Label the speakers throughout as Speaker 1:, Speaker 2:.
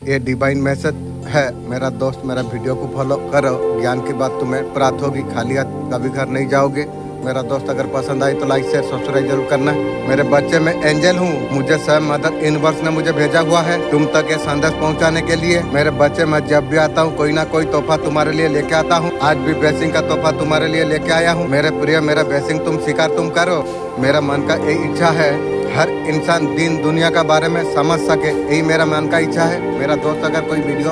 Speaker 1: ये divine message है। मेरा दोस्त, मेरा वीडियो को फॉलो करो, ज्ञान की बात तुम्हें प्राप्त होगी। खाली हाथ कभी घर नहीं जाओगे। मेरा दोस्त अगर पसंद आई तो लाइक शेयर सब्सक्राइब जरूर करना। मेरे बच्चे, मैं एंजल हूँ। मुझे स्वयं मदर यूनिवर्स ने मुझे भेजा हुआ है तुम तक ये संदेश पहुँचाने के लिए। मेरे बच्चे, मैं जब भी आता हूँ कोई ना कोई तोहफा तुम्हारे लिए लेके आता हूँ। आज भी ब्लेसिंग का तोहफा तुम्हारे लिए लेके आया हूँ। मेरे प्रिय, मेरा ब्लेसिंग तुम स्वीकार तुम करो। मेरा मन का यही इच्छा है, हर इंसान दीन दुनिया का बारे में समझ सके, यही मेरा मन का इच्छा है। मेरा दोस्त, अगर कोई वीडियो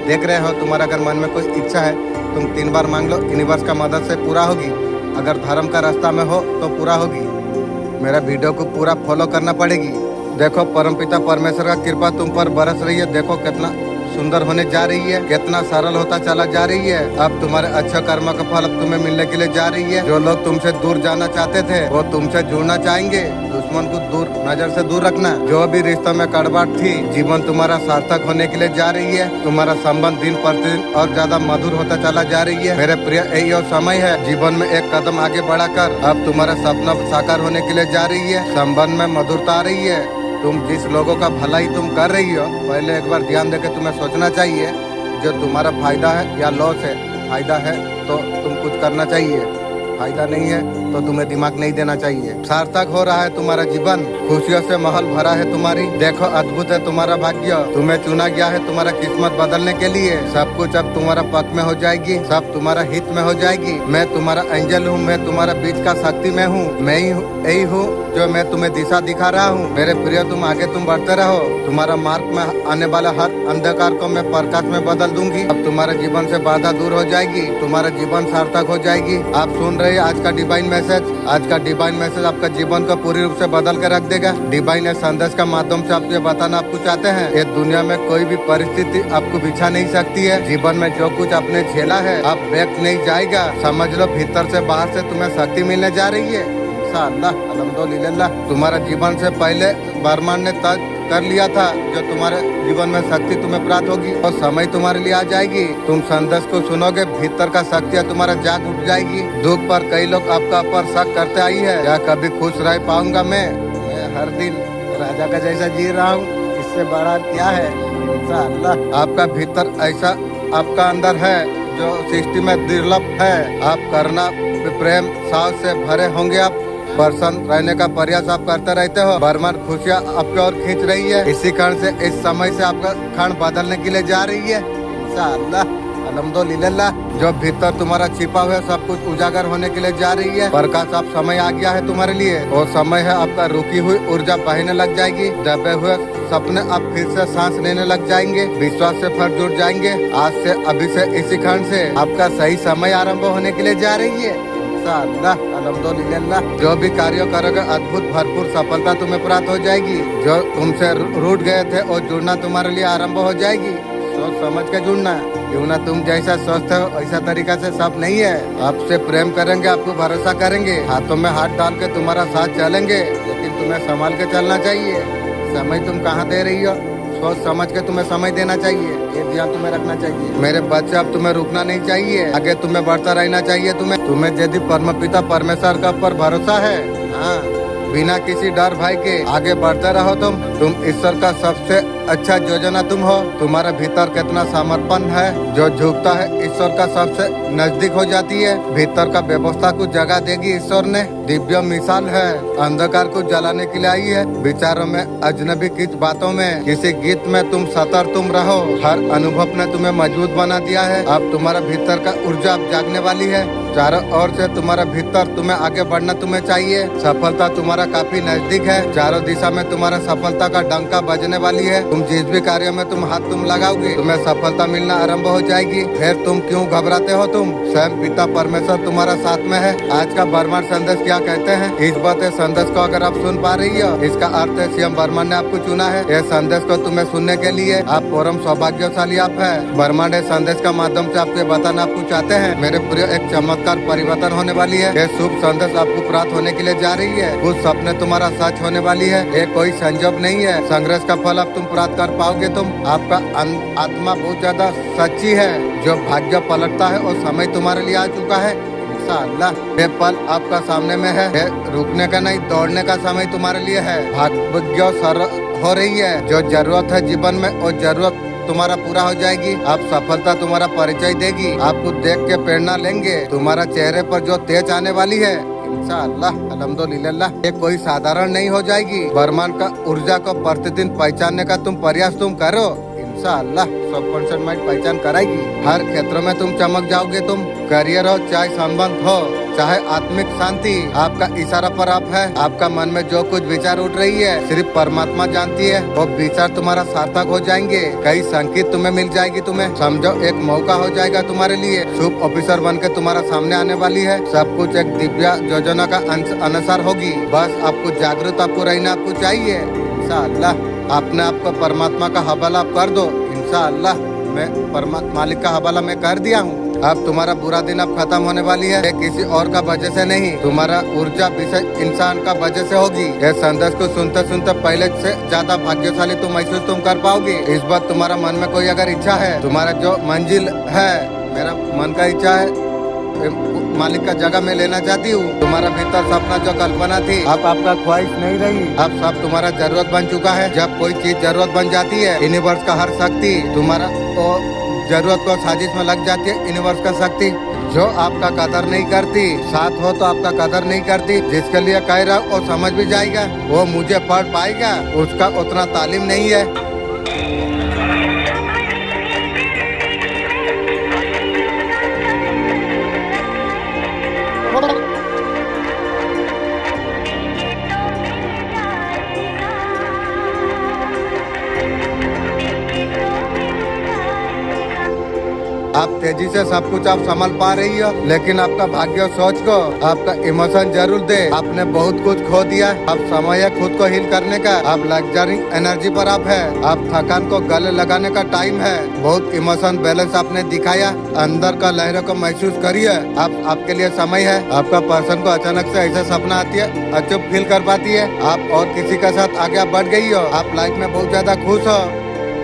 Speaker 1: देख रहे हो, तुम्हारा अगर मन में कोई इच्छा है, तुम 3 बार मांग लो, यूनिवर्स का मदद से पूरा होगी। अगर धर्म का रास्ता में हो तो पूरा होगी। मेरा वीडियो को पूरा फॉलो करना पड़ेगी। देखो, परमपिता परमेश्वर का कृपा तुम पर बरस रही है। देखो कितना सुंदर होने जा रही है, कितना सरल होता चला जा रही है। अब तुम्हारे अच्छा कर्म का फल अब तुम्हें मिलने के लिए जा रही है। जो लोग तुमसे दूर जाना चाहते थे वो तुमसे जुड़ना चाहेंगे। दुश्मन को दूर नजर से दूर रखना। जो भी रिश्तों में कड़वाहट थी, जीवन तुम्हारा सार्थक होने के लिए जा रही है। तुम्हारा संबंध दिन प्रतिदिन और ज्यादा मधुर होता चला जा रही है। मेरे प्रिय, यही और समय है जीवन में एक कदम आगे बढ़ाकर अब तुम्हारा सपना साकार होने के लिए जा रही है। संबंध में मधुरता आ रही है। तुम जिस लोगों का भलाई तुम कर रही हो, पहले एक बार ध्यान देकर तुम्हें सोचना चाहिए जो तुम्हारा फायदा है या लॉस है। फायदा है तो तुम कुछ करना चाहिए, फायदा नहीं है तो तुम्हें दिमाग नहीं देना चाहिए। सार्थक हो रहा है तुम्हारा जीवन, खुशियों से महल भरा है तुम्हारी। देखो, अद्भुत है तुम्हारा भाग्य। तुम्हें चुना गया है तुम्हारा किस्मत बदलने के लिए। सब कुछ अब तुम्हारा पक्ष में हो जाएगी, सब तुम्हारा हित में हो जाएगी। मैं तुम्हारा एंजल हूँ, मैं तुम्हारा बीच का शक्ति में हूँ। मैं ही यही हूँ जो मैं तुम्हें दिशा दिखा रहा हूँ। मेरे प्रिय, तुम आगे तुम बढ़ते रहो। तुम्हारा मार्ग में आने वाला हर अंधकार को मैं प्रकाश में बदल दूंगी। अब तुम्हारे जीवन से बाधा दूर हो जाएगी, तुम्हारा जीवन सार्थक हो जाएगी। आप सुन रहे हैं आज का डिवाइन मैसेज। आज का डिवाइन मैसेज आपका जीवन को पूरी रूप से बदल के रख देगा। डिवाइन संदेश का माध्यम से आप ये बताना आपको चाहते हैं, ये दुनिया में कोई भी परिस्थिति आपको बिछा नहीं सकती है। जीवन में जो कुछ आपने झेला है आप व्यक्त नहीं जाएगा। समझ लो, भीतर से बाहर से तुम्हें शक्ति मिलने जा रही है। इंशाअल्लाह, अल्हम्दुलिल्लाह। तुम्हारा जीवन से पहले ब्रह्मांड ने तय कर लिया था जो तुम्हारे जीवन में शक्ति तुम्हें प्राप्त होगी और समय तुम्हारे लिए आ जाएगी। तुम संदेश को सुनोगे, भीतर का शक्ति तुम्हारा जाग उठ जाएगी। दुख पर कई लोग आपका पर शक करते आई है, क्या कभी खुश रह पाऊंगा मैं हर दिन राजा का जैसा जी रहा हूँ, इससे बड़ा क्या है। इंशाअल्लाह आपका भीतर ऐसा आपका अंदर है जो सृष्टि में दुर्लभ है। आप करना प्रेम साव से भरे होंगे। आप प्रसन्न रहने का प्रयास आप करते रहते हो। बर्मन खुशियाँ आपकी ओर खींच रही है। इसी कारण से इस समय से आपका क्षण बदलने के लिए जा रही है। इंशाअल्लाह, अल्हम्दुलिल्लाह। जो भीतर तुम्हारा छिपा हुआ सब कुछ उजागर होने के लिए जा रही है। प्रकाश अब समय आ गया है तुम्हारे लिए और समय है आपका रुकी हुई ऊर्जा बहने लग जाएगी। दबे हुए सपने अब फिर से सांस लेने लग जाएंगे। विश्वास से फिर जुड़ जाएंगे। आज से, अभी से, इसी क्षण से आपका सही समय आरंभ होने के लिए जा रही है। इंशाअल्लाह, अल्हम्दुलिल्लाह। जो भी कार्य करोगे अद्भुत भरपूर सफलता तुम्हें प्राप्त हो जाएगी। जो तुमसे रूठ गए थे और जुड़ना तुम्हारे लिए आरंभ हो जाएगी। सोच समझ के जुड़ना, क्यों ना तुम जैसा सोचते हो ऐसा तरीका से सब नहीं है। आपसे प्रेम करेंगे, आपको भरोसा करेंगे, हाथों में हाथ डाल के तुम्हारा साथ चलेंगे, लेकिन तुम्हें संभाल के चलना चाहिए। समय तुम कहाँ दे रही हो, सोच समझ के तुम्हें समय देना चाहिए। ये ध्यान तुम्हें रखना चाहिए। मेरे बच्चे, अब तुम्हें रुकना नहीं चाहिए, आगे तुम्हें बढ़ता रहना चाहिए। तुम्हें यदि परमपिता परमेश्वर का पर भरोसा है, हाँ, बिना किसी डर भय के आगे बढ़ते रहो। तुम ईश्वर का सबसे अच्छा योजना तुम हो। तुम्हारे भीतर कितना समर्पण है। जो झुकता है ईश्वर का सबसे नजदीक हो जाती है। भीतर का व्यवस्था को जगा देगी ईश्वर ने। दिव्य मिसाल है, अंधकार को जलाने के लिए आई है। विचारों में, अजनबी की बातों में, किसी गीत में तुम सतर्क तुम रहो। हर अनुभव ने तुम्हें मजबूत बना दिया है। अब तुम्हारा भीतर का ऊर्जा अब जागने वाली है। चारों ओर से तुम्हारा भीतर तुम्हें आगे बढ़ना तुम्हें चाहिए। सफलता तुम्हारा काफी नजदीक है। चारों दिशा में तुम्हारा सफलता का डंका बजने वाली है। तुम जिस भी कार्य में तुम हाथ तुम लगाओगे तुम्हें सफलता मिलना आरंभ हो जाएगी। फिर तुम क्यों घबराते हो। तुम स्वयं पिता परमेश्वर तुम्हारा साथ में है। आज का ब्रह्मांड संदेश क्या कहते हैं, इस बात संदेश को अगर आप सुन पा रही हो, इसका अर्थ है सीएम ब्रह्मांड ने आपको चुना है। यह संदेश को तुम्हें सुनने के लिए आप परम सौभाग्यशाली आप है। ब्रह्मांड संदेश का माध्यम से आपको बताना आपको चाहते हैं, मेरे प्रिय, एक चमत्कार परिवर्तन होने वाली है। यह शुभ संदेश आपको प्राप्त होने के लिए जा रही है। कुछ सपने तुम्हारा सच होने वाली है। ये कोई संजोग नहीं है। संघर्ष का फल अब तुम प्राप्त कर पाओगे। तुम आपका आत्मा बहुत ज्यादा सच्ची है। जो भाग्य पलटता है और समय तुम्हारे लिए आ चुका है। इंशाअल्लाह ये पल आपका सामने में है। रुकने का नहीं, दौड़ने का समय तुम्हारे लिए है। भाग्य सर हो रही है। जो जरूरत है जीवन में, वो जरूरत तुम्हारा पूरा हो जाएगी। अब सफलता तुम्हारा परिचय देगी, आपको देख के प्रेरणा लेंगे। तुम्हारा चेहरे पर जो तेज आने वाली है इंशाअल्लाह अल्हम्दुलिल्लाह ये कोई साधारण नहीं हो जाएगी। ब्रह्मांड का ऊर्जा को प्रतिदिन पहचानने का तुम प्रयास तुम करो, इंशाअल्लाह सबकॉन्शियस माइंड पहचान कराएगी। हर क्षेत्र में तुम चमक जाओगे। तुम करियर हो, चाहे संबंध हो, चाहे आत्मिक शांति, आपका इशारा पर आप है। आपका मन में जो कुछ विचार उठ रही है सिर्फ परमात्मा जानती है। वो विचार तुम्हारा सार्थक हो जाएंगे। कई संकेत तुम्हें मिल जाएगी। तुम्हें समझो एक मौका हो जाएगा तुम्हारे लिए। शुभ ऑफिसर बन के तुम्हारा सामने आने वाली है। सब कुछ एक दिव्य योजना का अनुसार होगी। बस आपको जागरूक आपको रहना आपको चाहिए। इंशाअल्लाह अपने आप को परमात्मा का हवाला कर दो। इंशाअल्लाह मैं परमात्मा मालिक का हवाला मैं कर दिया हूँ। अब तुम्हारा बुरा दिन अब खत्म होने वाली है। ये किसी और का वजह से नहीं, तुम्हारा ऊर्जा विषय इंसान का वजह से होगी। ये संदेश को सुनते सुनते पहले से ज्यादा भाग्यशाली तुम महसूस तुम कर पाओगे। इस बार तुम्हारा मन में कोई अगर इच्छा है, तुम्हारा जो मंजिल है, मेरा मन का इच्छा है मालिक का जगह मैं लेना चाहती हूँ। तुम्हारा भीतर सपना जो कल्पना थी अब आपका ख्वाहिश नहीं रही। अब सब तुम्हारा जरूरत बन चुका है। जब कोई चीज जरूरत बन जाती है, यूनिवर्स का हर शक्ति तुम्हारा तो जरूरत को साजिश में लग जाती है। यूनिवर्स का शक्ति जो आपका कदर नहीं करती, साथ हो तो आपका कदर नहीं करती। जिसके लिए कह रहा हूँ वो समझ भी जाएगा, वो मुझे पढ़ पाएगा, उसका उतना तालीम नहीं है। आप तेजी से सब कुछ आप संभाल पा रही हो, लेकिन आपका भाग्य सोच को आपका इमोशन जरूर दे। आपने बहुत कुछ खो दिया। अब समय है खुद को हील करने का। आप लग्जरी एनर्जी पर आप है। आप थकान को गले लगाने का टाइम है। बहुत इमोशन बैलेंस आपने दिखाया। अंदर का लहरों को महसूस करिए। अब आपके लिए समय है। आपका पर्सन को अचानक से ऐसा सपना आती है, अचूक फील कर पाती है। आप और किसी के साथ आगे बढ़ गई हो। आप लाइफ में बहुत ज्यादा खुश हो।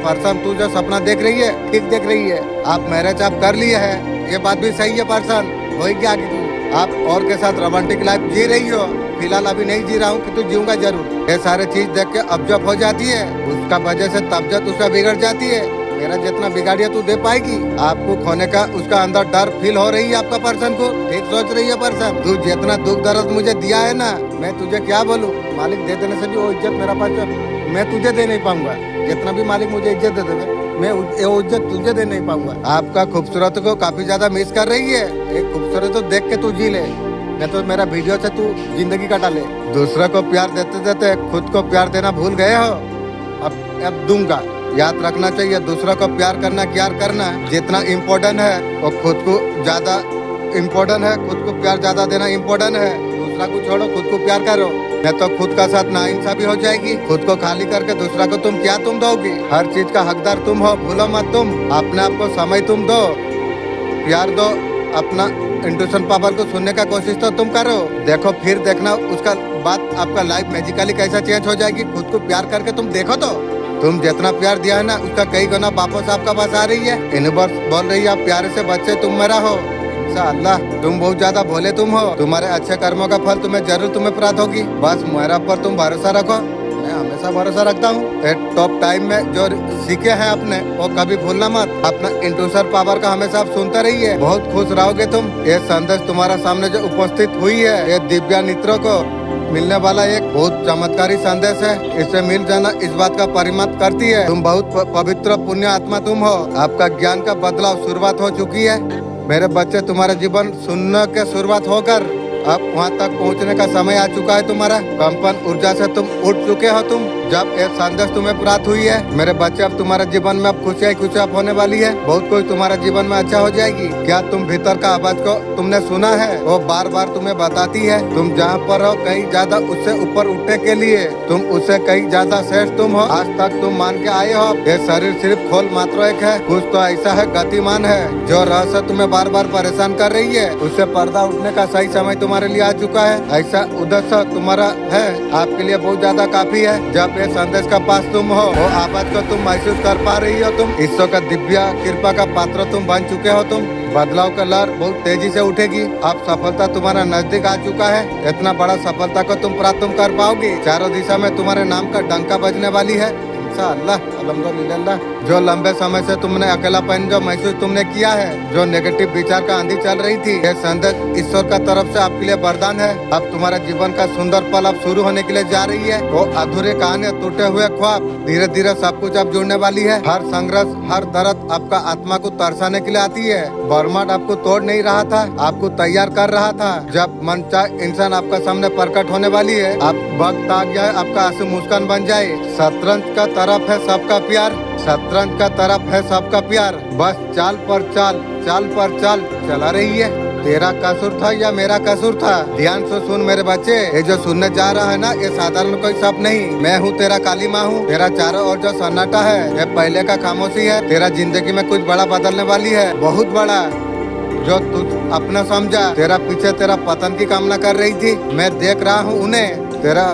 Speaker 1: पर्सन तू जो सपना देख रही है ठीक देख रही है। आप मैरिज आप कर लिए है, ये बात भी सही है। पर्सन होगी आगे तू आप और के साथ रोमांटिक लाइफ जी रही हो। फिलहाल अभी नहीं जी रहा हूँ कि तू जीऊंगा जरूर। ये सारे चीज देख के अब्जॉर्ब हो जाती है। उसका वजह से तबीयत उसका बिगड़ जाती है। मेरा जितना बिगाड़िया तू दे पाएगी। आपको खोने का उसका अंदर डर फील हो रही है। आपका पर्सन को ठीक सोच रही है। पर्सन तू जितना दुख दर्द मुझे दिया है ना, मैं तुझे क्या बोलूँ। मालिक दे देने से भी वो इज्जत मेरा पर्सन मैं तुझे दे नहीं पाऊंगा। जितना भी मालिक मुझे इज्जत दे देवे मैं वो इज्जत तुझे दे नहीं पाऊंगा। आपका खूबसूरत को काफी ज्यादा मिस कर रही है। एक खूबसूरत तो देख के तू जी ले, नहीं तो मेरा वीडियो से तू जिंदगी कटा ले। दूसरा को प्यार देते देते खुद को प्यार देना भूल गए हो। अब दूंगा। याद रखना चाहिए दूसरा को प्यार करना केयर करना जितना इम्पोर्टेंट है वो खुद को ज्यादा इम्पोर्टेंट है। खुद को प्यार ज्यादा देना इम्पोर्टेंट है। दूसरा को छोड़ो, खुद को प्यार करो, नहीं तो खुद का साथ नाइंसाफी हो जाएगी। खुद को खाली करके दूसरा को तुम क्या तुम दोगे। हर चीज का हकदार तुम हो, भूलो मत तुम। अपने आप को समय तुम दो, प्यार दो। अपना इंट्यूशन पावर को सुनने का कोशिश तो तुम करो। देखो फिर देखना उसका बात आपका लाइफ मैजिकली कैसा चेंज हो जाएगी। खुद को प्यार करके तुम देखो तो तुम जितना प्यार दिया है ना उसका कई गुना वापस आपका पास आ रही है। यूनिवर्स बोल रही है आप प्यारे से बच्चे तुम मेरा हो। इंशाअल्लाह तुम बहुत ज्यादा भोले तुम हो। तुम्हारे अच्छे कर्मों का फल तुम्हें जरूर तुम्हें प्राप्त होगी। बस मेरा पर तुम भरोसा रखो। मैं हमेशा भरोसा रखता हूँ। टॉप टाइम में जो सीखे हैं आपने वो कभी भूलना मत। अपना इंट्यूशन पावर का हमेशा आप सुनते रहिए। बहुत खुश रहोगे तुम। ये संदेश तुम्हारा सामने जो उपस्थित हुई है ये दिव्या मित्रों को मिलने वाला एक बहुत चमत्कारी संदेश है। इससे मिल जाना इस बात का परिमत करती है तुम बहुत पवित्र पुण्य आत्मा तुम हो। आपका ज्ञान का बदलाव शुरुआत हो चुकी है। मेरे बच्चे तुम्हारा जीवन सुनने के शुरुआत होकर अब वहाँ तक पहुँचने का समय आ चुका है। तुम्हारा कंपन ऊर्जा से तुम उठ चुके हो। तुम जब ये संदेश तुम्हें प्राप्त हुई है मेरे बच्चे अब तुम्हारे जीवन में अब खुशियाँ होने वाली है। बहुत कुछ तुम्हारे जीवन में अच्छा हो जाएगी। क्या तुम भीतर का आवाज को तुमने सुना है वो बार बार तुम्हें बताती है तुम जहाँ पर हो कहीं ज्यादा उससे ऊपर उठने के लिए तुम उससे कहीं ज्यादा श्रेष्ठ तुम हो। आज तक तुम मान के आए हो ये शरीर सिर्फ खोल मात्र एक है। कुछ तो ऐसा है गतिमान है जो रहस्य तुम्हें बार बार परेशान कर रही है। उससे पर्दा उठने का सही समय तुम्हारे लिए आ चुका है। ऐसा उद्देश्य तुम्हारा है आपके लिए बहुत ज्यादा काफी है। जब ये संदेश का पास तुम हो वो आवाज को तुम महसूस कर पा रही हो। तुम ईश्वर का दिव्य कृपा का पात्र तुम बन चुके हो। तुम बदलाव का लहर बहुत तेजी से उठेगी। अब सफलता तुम्हारा नजदीक आ चुका है। इतना बड़ा सफलता को तुम प्राप्त कर पाओगे। चारों दिशा में तुम्हारे नाम का डंका बजने वाली है। इंशाअल्लाह। अल्हम्दुलिल्लाह। जो लंबे समय से तुमने अकेलापन जो महसूस तुमने किया है, जो नेगेटिव विचार का आंधी चल रही थी, ये संदेश ईश्वर का तरफ से आपके लिए वरदान है। अब तुम्हारा जीवन का सुंदर पल अब शुरू होने के लिए जा रही है। वो अधूरे कहानी, टूटे हुए ख्वाब, धीरे धीरे सब कुछ अब जुड़ने वाली है। हर संघर्ष, हर दर्द आपका आत्मा को तरसाने के लिए आती है। बर्माड आपको तोड़ नहीं रहा था, आपको तैयार कर रहा था। जब मनचाहे इंसान आपका सामने प्रकट होने वाली है, आप वक्त आ गया है, आपका आंसू मुस्कान बन जाए। शतरंज का तरफ है सबका प्यार, शतरंज का तरफ है सबका प्यार। बस चाल पर चाल, चाल पर चाल चला रही है। तेरा कसूर था या मेरा कसूर था? ध्यान से सुन मेरे बच्चे, ये जो सुनने जा रहा है ना, ये साधारण कोई शब्द नहीं। मैं हूँ तेरा काली माँ हूँ। तेरा चारों ओर जो सन्नाटा है, ये पहले का खामोशी है। तेरा जिंदगी में कुछ बड़ा बदलने वाली है, बहुत बड़ा। जो तू अपना समझा, तेरा पीछे तेरा पतन की कामना कर रही थी, मैं देख रहा हूँ उन्हें। तेरा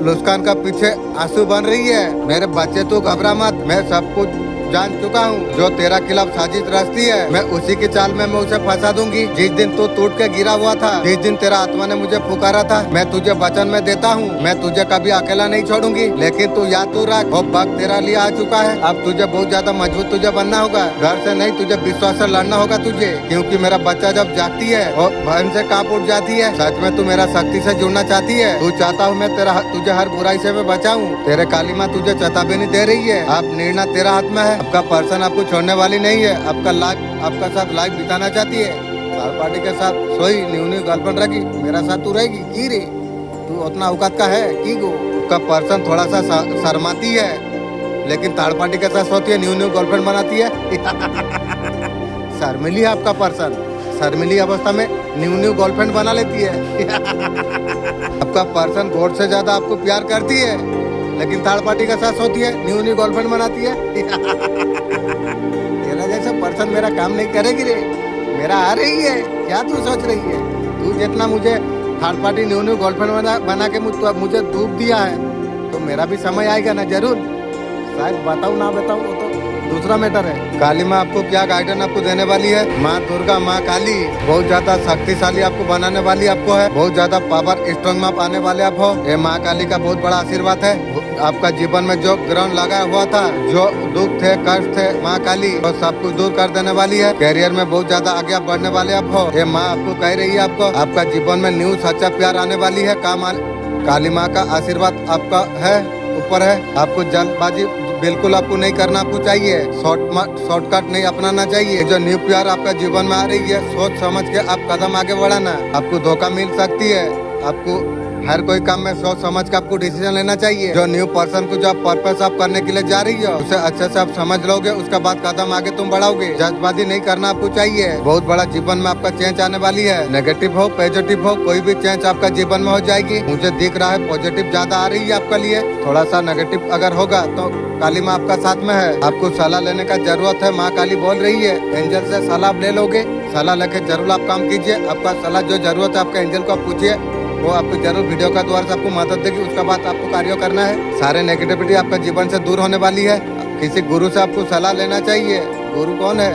Speaker 1: मुस्कान का पीछे आंसू बन रही है। मेरे बच्चे तू घबरा मत, मैं सब कुछ जान चुका हूँ। जो तेरा खिलाफ साजिश रचती है, मैं उसी की चाल में मैं उसे फंसा दूंगी। जिस दिन तू टूट के गिरा हुआ था, जिस दिन तेरा आत्मा ने मुझे पुकारा था, मैं तुझे वचन में देता हूँ, मैं तुझे कभी अकेला नहीं छोड़ूंगी। लेकिन तू याद तू रख, वो वक्त तेरा लिए आ चुका है। अब तुझे बहुत ज्यादा मजबूत तुझे बनना होगा। घर से नहीं, तुझे विश्वास से लड़ना होगा तुझे, क्योंकि मेरा बच्चा जब जागती है और भयन से कांप उठ जाती है। सच में तू मेरा शक्ति से जुड़ना चाहती है। तू चाहता हूँ मैं तुझे हर बुराई से मैं बचाऊँ। तेरे काली माँ तुझे चेतावनी दे रही है। अब निर्णय तेरा हाथ में है। आपका पर्सन आपको छोड़ने वाली नहीं है। आपका लाइफ आपका साथ लाइफ बिताना चाहती है। थर्ड पार्टी के साथ सोई न्यू गर्लफ्रेंड रखी, मेरा साथ तू रहेगी की रे? तू उतना औकात का है की गो? आपका पर्सन थोड़ा सा शर्माती है, लेकिन थर्ड पार्टी के साथ सोती है, न्यू गर्लफ्रेंड बनाती है। शर्मिली है आपका पर्सन, शर्मिली अवस्था में न्यू गर्लफ्रेंड बना लेती है। आपका पर्सन गॉड से ज्यादा आपको प्यार करती है, लेकिन थर्ड पार्टी के साथ सोती है, न्यू गर्लफ्रेंड बनाती है। तेरा जैसा पर्सन मेरा काम नहीं करेगी रे। मेरा आ रही है, क्या तू सोच रही है? तू जितना मुझे थर्ड पार्टी न्यू गर्लफ्रेंड बना के मुझे डूब दिया है, तो मेरा भी समय आएगा ना जरूर। शायद बताऊँ ना बताऊँ वो तो दूसरा मैटर है। काली माँ आपको क्या गाइडेंस आपको देने वाली है? माँ दुर्गा, माँ काली बहुत ज्यादा शक्तिशाली आपको बनाने वाली आपको है। बहुत ज्यादा पावर स्ट्रॉन्ग माँ पाने वाले आप हो। ये माँ काली का बहुत बड़ा आशीर्वाद है। आपका जीवन में जो ग्रहण लगा हुआ था, जो दुख थे, कष्ट थे, माँ काली और सब कुछ दूर कर देने वाली है। कैरियर में बहुत ज्यादा आगे आप बढ़ने वाले आप हो। ये माँ आपको कह रही है, आपको आपका जीवन में न्यू सच्चा प्यार आने वाली है। काली माँ का आशीर्वाद आपका है, ऊपर है। आपको जल्दबाजी बिल्कुल आपको नहीं करना आपको चाहिए। शॉर्टकट नहीं अपनाना चाहिए। जो न्यू प्यार आपका जीवन में आ रही है, सोच समझ के आप कदम आगे बढ़ाना। आपको धोखा मिल सकती है। आपको हर कोई काम में सोच समझ के आपको डिसीजन लेना चाहिए। जो न्यू पर्सन को जो पर्पस आप करने के लिए जा रही हो, उसे अच्छे से आप समझ लोगे, उसके बाद कदम आगे तुम बढ़ाओगे। जल्दबाजी नहीं करना आपको चाहिए। बहुत बड़ा जीवन में आपका चेंज आने वाली है। नेगेटिव हो पॉजिटिव हो, कोई भी चेंज आपका जीवन में हो जाएगी। मुझे दिख रहा है पॉजिटिव ज्यादा आ रही है आपके लिए। थोड़ा सा नेगेटिव अगर होगा तो काली माँ आपका साथ में है। आपको सलाह लेने का जरूरत है। माँ काली बोल रही है, एंजल से सलाह ले लोगे। सलाह लेके जरूर आप काम कीजिए। आपका सलाह जो जरूरत है आपके एंजल को आप पूछिए, वो आपको जरूर वीडियो का द्वारा से आपको मदद देगी। उसका बाद आपको कार्य करना है। सारे नेगेटिविटी आपका जीवन से दूर होने वाली है। किसी गुरु से आपको सलाह लेना चाहिए। गुरु कौन है?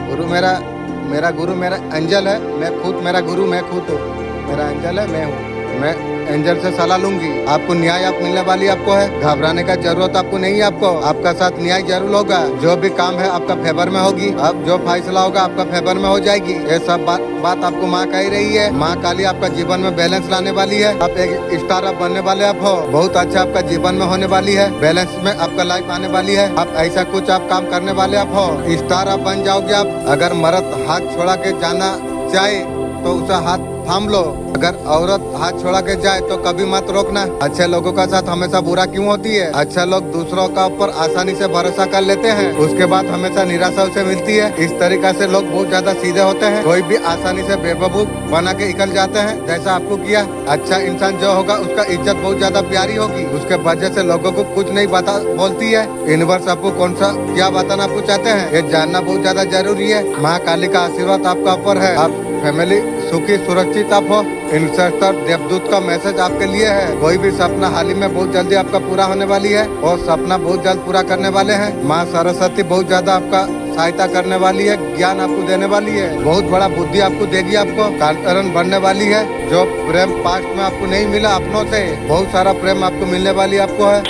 Speaker 1: गुरु मेरा गुरु मेरा एंजल है। मैं खुद मेरा गुरु मैं खुद हूँ। मेरा एंजल है, मैं हूँ। मैं एंजल से सलाह लूंगी। आपको न्याय आप मिलने वाली आपको है। घबराने का जरूरत आपको नहीं है। आपको आपका साथ न्याय जरूर होगा। जो भी काम है आपका फेवर में होगी। अब जो फैसला होगा आपका फेवर में हो जाएगी। ये सब बात आपको माँ कह रही है। माँ काली आपका जीवन में बैलेंस लाने वाली है। आप एक स्टार अप बनने वाले आप हो। बहुत अच्छा आपका जीवन में होने वाली है। बैलेंस में आपका लाइफ आने वाली है। आप ऐसा कुछ आप काम करने वाले आप हो। स्टार अप बन जाओगे आप। अगर मर्द हाथ छोड़ा के जाना चाहे तो उसे हाथ थाम लो। अगर औरत हाथ छोड़ा के जाए तो कभी मत रोकना। अच्छे लोगों का साथ हमेशा बुरा क्यों होती है? अच्छा लोग दूसरों का ऊपर आसानी से भरोसा कर लेते हैं, उसके बाद हमेशा निराशा उसे मिलती है। इस तरीका से लोग बहुत ज्यादा सीधे होते हैं। कोई भी आसानी से बेवकूफ बना के निकल जाते हैं, जैसा आपको किया। अच्छा इंसान जो होगा उसका इज्जत बहुत ज्यादा प्यारी होगी। उसके वजह से लोगों को कुछ नहीं बोलती है। यूनिवर्स आपको कौन सा क्या बताना आपको चाहते हैं, ये जानना बहुत ज्यादा जरूरी है। माँ काली का आशीर्वाद आपका ऊपर है। आप फैमिली सुखी सुरक्षित आप हो। इंस्ट्रक्टर देवदूत का मैसेज आपके लिए है। कोई भी सपना हाल ही में बहुत जल्दी आपका पूरा होने वाली है और सपना बहुत जल्द पूरा करने वाले हैं। माँ सरस्वती बहुत ज्यादा आपका सहायता करने वाली है, ज्ञान आपको देने वाली है। बहुत बड़ा बुद्धि आपको देगी। आपको कारण बनने वाली है। जो प्रेम पास्ट में आपको नहीं मिला अपनों से, बहुत सारा प्रेम आपको मिलने वाली आपको है।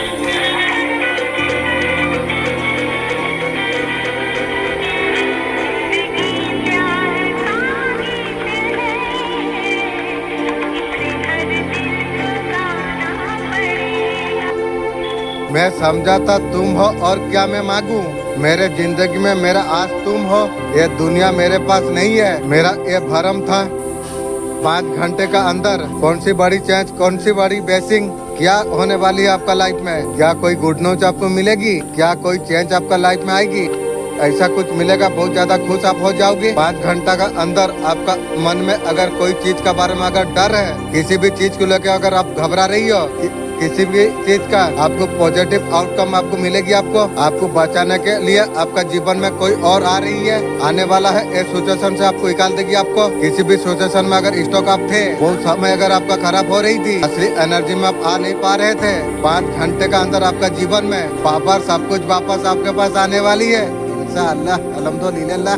Speaker 1: समझा था तुम हो और क्या मैं मांगू। मेरे जिंदगी में मेरा आज तुम हो, ये दुनिया मेरे पास नहीं है। मेरा ये भरम था 5 घंटे का अंदर कौन सी बड़ी चेंज, कौन सी बड़ी बेसिंग क्या होने वाली है आपका लाइफ में। क्या कोई गुड न्यूज आपको मिलेगी, क्या कोई चेंज आपका लाइफ में आएगी, ऐसा कुछ मिलेगा, बहुत ज्यादा खुश आप हो जाओगे। 5 घंटा का अंदर आपका मन में अगर कोई चीज का बारे में अगर डर है, किसी भी चीज को लेकर अगर आप घबरा रही हो, किसी भी चीज का आपको पॉजिटिव आउटकम आपको मिलेगी। आपको बचाने के लिए आपका जीवन में कोई और आ रही है, आने वाला है, इस सिचुएशन से आपको निकाल देगी। आपको किसी भी सिचुएशन में अगर स्टॉक आप थे, वो समय अगर आपका खराब हो रही थी, असली एनर्जी में आप आ नहीं पा रहे थे, 5 घंटे का अंदर आपका जीवन में वापस सब कुछ वापस आपके पास आने वाली है इंशाअल्लाह। अल्हम्दुलिल्लाह।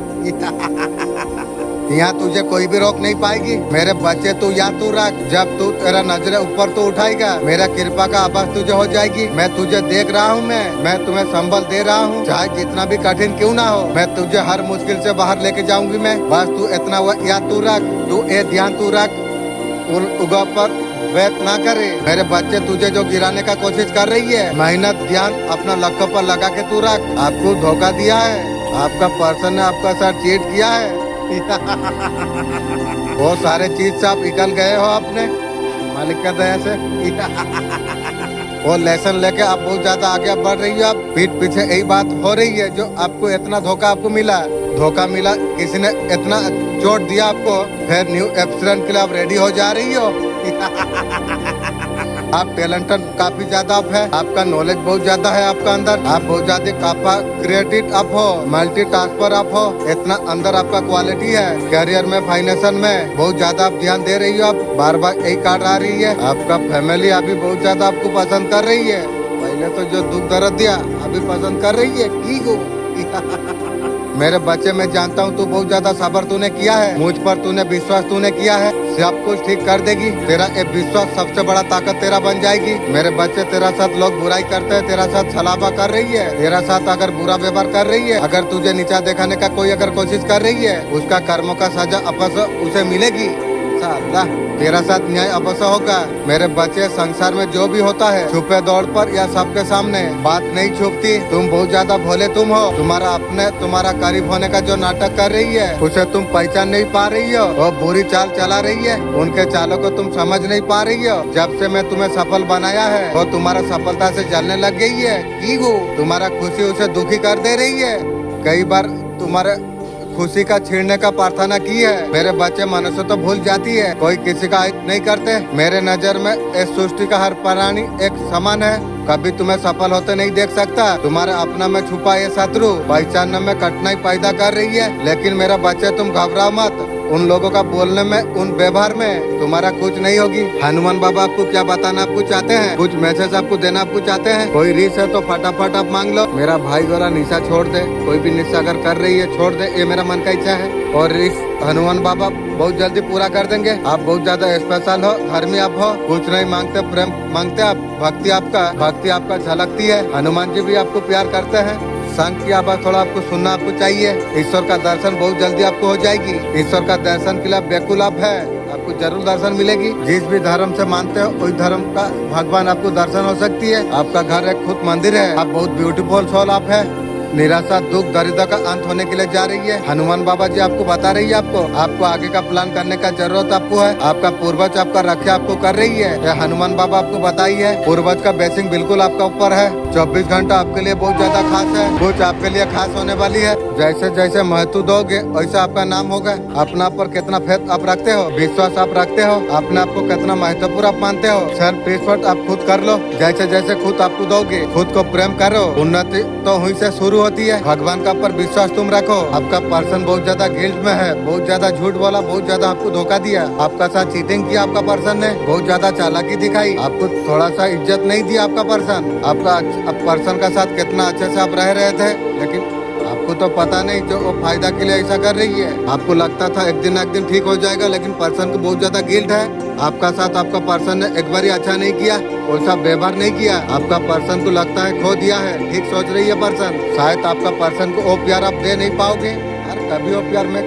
Speaker 1: यहाँ तुझे कोई भी रोक नहीं पाएगी। मेरे बच्चे तू याद तू रख, जब तू तेरा नजरे ऊपर तो उठाएगा, मेरा कृपा का आवाज तुझे हो जाएगी। मैं तुझे देख रहा हूँ, मैं तुम्हें संबल दे रहा हूँ, चाहे जितना भी कठिन क्यों ना हो, मैं तुझे हर मुश्किल से बाहर लेके जाऊंगी मैं। बस तू इतना याद तू रख, तू ये ध्यान तू रख, उन उगा पर वेट ना करे। मेरे बच्चे तुझे जो गिराने का कोशिश कर रही है, मेहनत ध्यान अपना लक्ष्य पर लगा के तू रख। आपको धोखा दिया है, आपका पर्सन ने आपका साथ चीट किया है। बहुत सारे चीज से आप निकल गए हो अपने मालिक का दया से। वो लेसन लेके आप बहुत ज्यादा आगे बढ़ रही हो। आप पीठ पीछे यही बात हो रही है, जो आपको इतना धोखा आपको मिला, किसी ने इतना चोट दिया आपको, फिर न्यू एक्सीडेंट के लिए आप रेडी हो जा रही हो। आप टैलेंटेड काफी ज्यादा आप है, आपका नॉलेज बहुत ज्यादा है आपका अंदर, आप बहुत ज्यादा काफा क्रिएटिव आप हो, मल्टीटास्कर आप हो, इतना अंदर आपका क्वालिटी है। करियर में, फाइनेंशियल में बहुत ज्यादा आप ध्यान दे रही हो। आप बार बार यही कार्ड आ रही है। आपका फैमिली अभी बहुत ज्यादा आपको पसंद कर रही है। पहले तो जो दुख दर्द दिया अभी पसंद कर रही है। ठीक हो मेरे बच्चे, मैं जानता हूँ तू बहुत ज्यादा सब्र तूने किया है, मुझ पर तूने विश्वास तूने किया है, सब कुछ ठीक कर देगी। तेरा एक विश्वास सबसे बड़ा ताकत तेरा बन जाएगी। मेरे बच्चे, तेरा साथ लोग बुराई करते हैं, तेरा साथ छलावा कर रही है, तेरा साथ अगर बुरा व्यवहार कर रही है, अगर तुझे नीचा दिखाने का कोई अगर कोशिश कर रही है, उसका कर्मों का सजा अवश्य उसे मिलेगी। अल्लाह तेरा साथ न्याय अवश्य होगा। मेरे बच्चे, संसार में जो भी होता है, छुपे दौड़ पर या सबके सामने बात नहीं छुपती। तुम बहुत ज्यादा भोले तुम हो। तुम्हारा करीब होने का जो नाटक कर रही है, उसे तुम पहचान नहीं पा रही हो। वो बुरी चाल चला रही है, उनके चालों को तुम समझ नहीं पा रही हो। जब से मैं तुम्हें सफल बनाया है, वो तुम्हारा सफलता से जलने लग गई है। की वो तुम्हारा खुशी उसे दुखी कर दे रही है। कई बार तुम्हारे खुशी का छीनने का प्रार्थना की है। मेरे बच्चे, मनुष्य तो भूल जाती है, कोई किसी का हित नहीं करते। मेरे नजर में इस सृष्टि का हर प्राणी एक समान है, कभी तुम्हें सफल होते नहीं देख सकता। तुम्हारे अपना में छुपा ये शत्रु पहचानने में कठिनाई पैदा कर रही है। लेकिन मेरा बच्चे, तुम घबराओ मत। उन लोगों का बोलने में, उन व्यवहार में तुम्हारा कुछ नहीं होगी। हनुमान बाबा आपको क्या बताना आपको चाहते हैं, कुछ मैसेज आपको देना आपको चाहते हैं। कोई रिस है तो फटाफट आप मांग लो। मेरा भाई गोरा निशा छोड़ दे, कोई भी निशा अगर कर रही है छोड़ दे, ये मेरा मन का इच्छा है। और रिस हनुमान बाबा बहुत जल्दी पूरा कर देंगे। आप बहुत ज्यादा स्पेशल हो, धर्मी आप हो, कुछ नहीं मांगते, प्रेम मांगते आप, भक्ति आपका झलकती है। हनुमान जी भी आपको प्यार करते हैं। शांत की आवाज थोड़ा आपको सुनना आपको चाहिए। ईश्वर का दर्शन बहुत जल्दी आपको हो जाएगी। ईश्वर का दर्शन के लिए बेकुल आप है, आपको जरूर दर्शन मिलेगी। जिस भी धर्म से मानते हो, उस धर्म का भगवान आपको दर्शन हो सकती है। आपका घर एक खुद मंदिर है। आप बहुत ब्यूटीफुल सोल आप है। निराशा, दुख, दरिद्र का अंत होने के लिए जा रही है। हनुमान बाबा जी आपको बता रही है, आपको आगे का प्लान करने का जरूरत आपको है। आपका पूर्वज आपका रक्षा आपको कर रही है। यह हनुमान बाबा आपको बताई है, पूर्वज का ब्लेसिंग बिल्कुल आपका ऊपर है। 24 घंटा आपके लिए बहुत ज्यादा खास है, कुछ आपके लिए खास होने वाली है। जैसे जैसे महत्व दोगे वैसा आपका नाम होगा। अपना पर कितना फेथ आप रखते हो, विश्वास आप रखते हो, अपने आप को कितना महत्वपूर्ण आप मानते हो, सेल्फ रिस्पेक्ट आप खुद कर लो। जैसे जैसे खुद आपको दोगे, खुद को प्रेम करो, उन्नति तो हुई से शुरू होती है। भगवान का पर विश्वास तुम रखो। आपका पर्सन बहुत ज्यादा गिल्ट में है, बहुत ज्यादा झूठ बोला, बहुत ज्यादा आपको धोखा दिया, आपका साथ चीटिंग किया। आपका पर्सन ने बहुत ज्यादा चालाकी दिखाई, आपको थोड़ा सा इज्जत नहीं दिया। आपका पर्सन का साथ कितना अच्छे से आप रह रहे थे, लेकिन आपको तो पता नहीं जो वो फायदा के लिए ऐसा कर रही है। आपको लगता था एक दिन ठीक हो जाएगा, लेकिन पर्सन को बहुत ज्यादा गिल्ट है। आपका साथ आपका पर्सन ने एक बार अच्छा नहीं किया, वैसा व्यवहार नहीं किया। आपका पर्सन को लगता है खो दिया है। ठीक सोच रही है पर्सन, शायद आपका पर्सन को वो प्यार आप दे नहीं पाओगे। अरे कभी वो प्यार में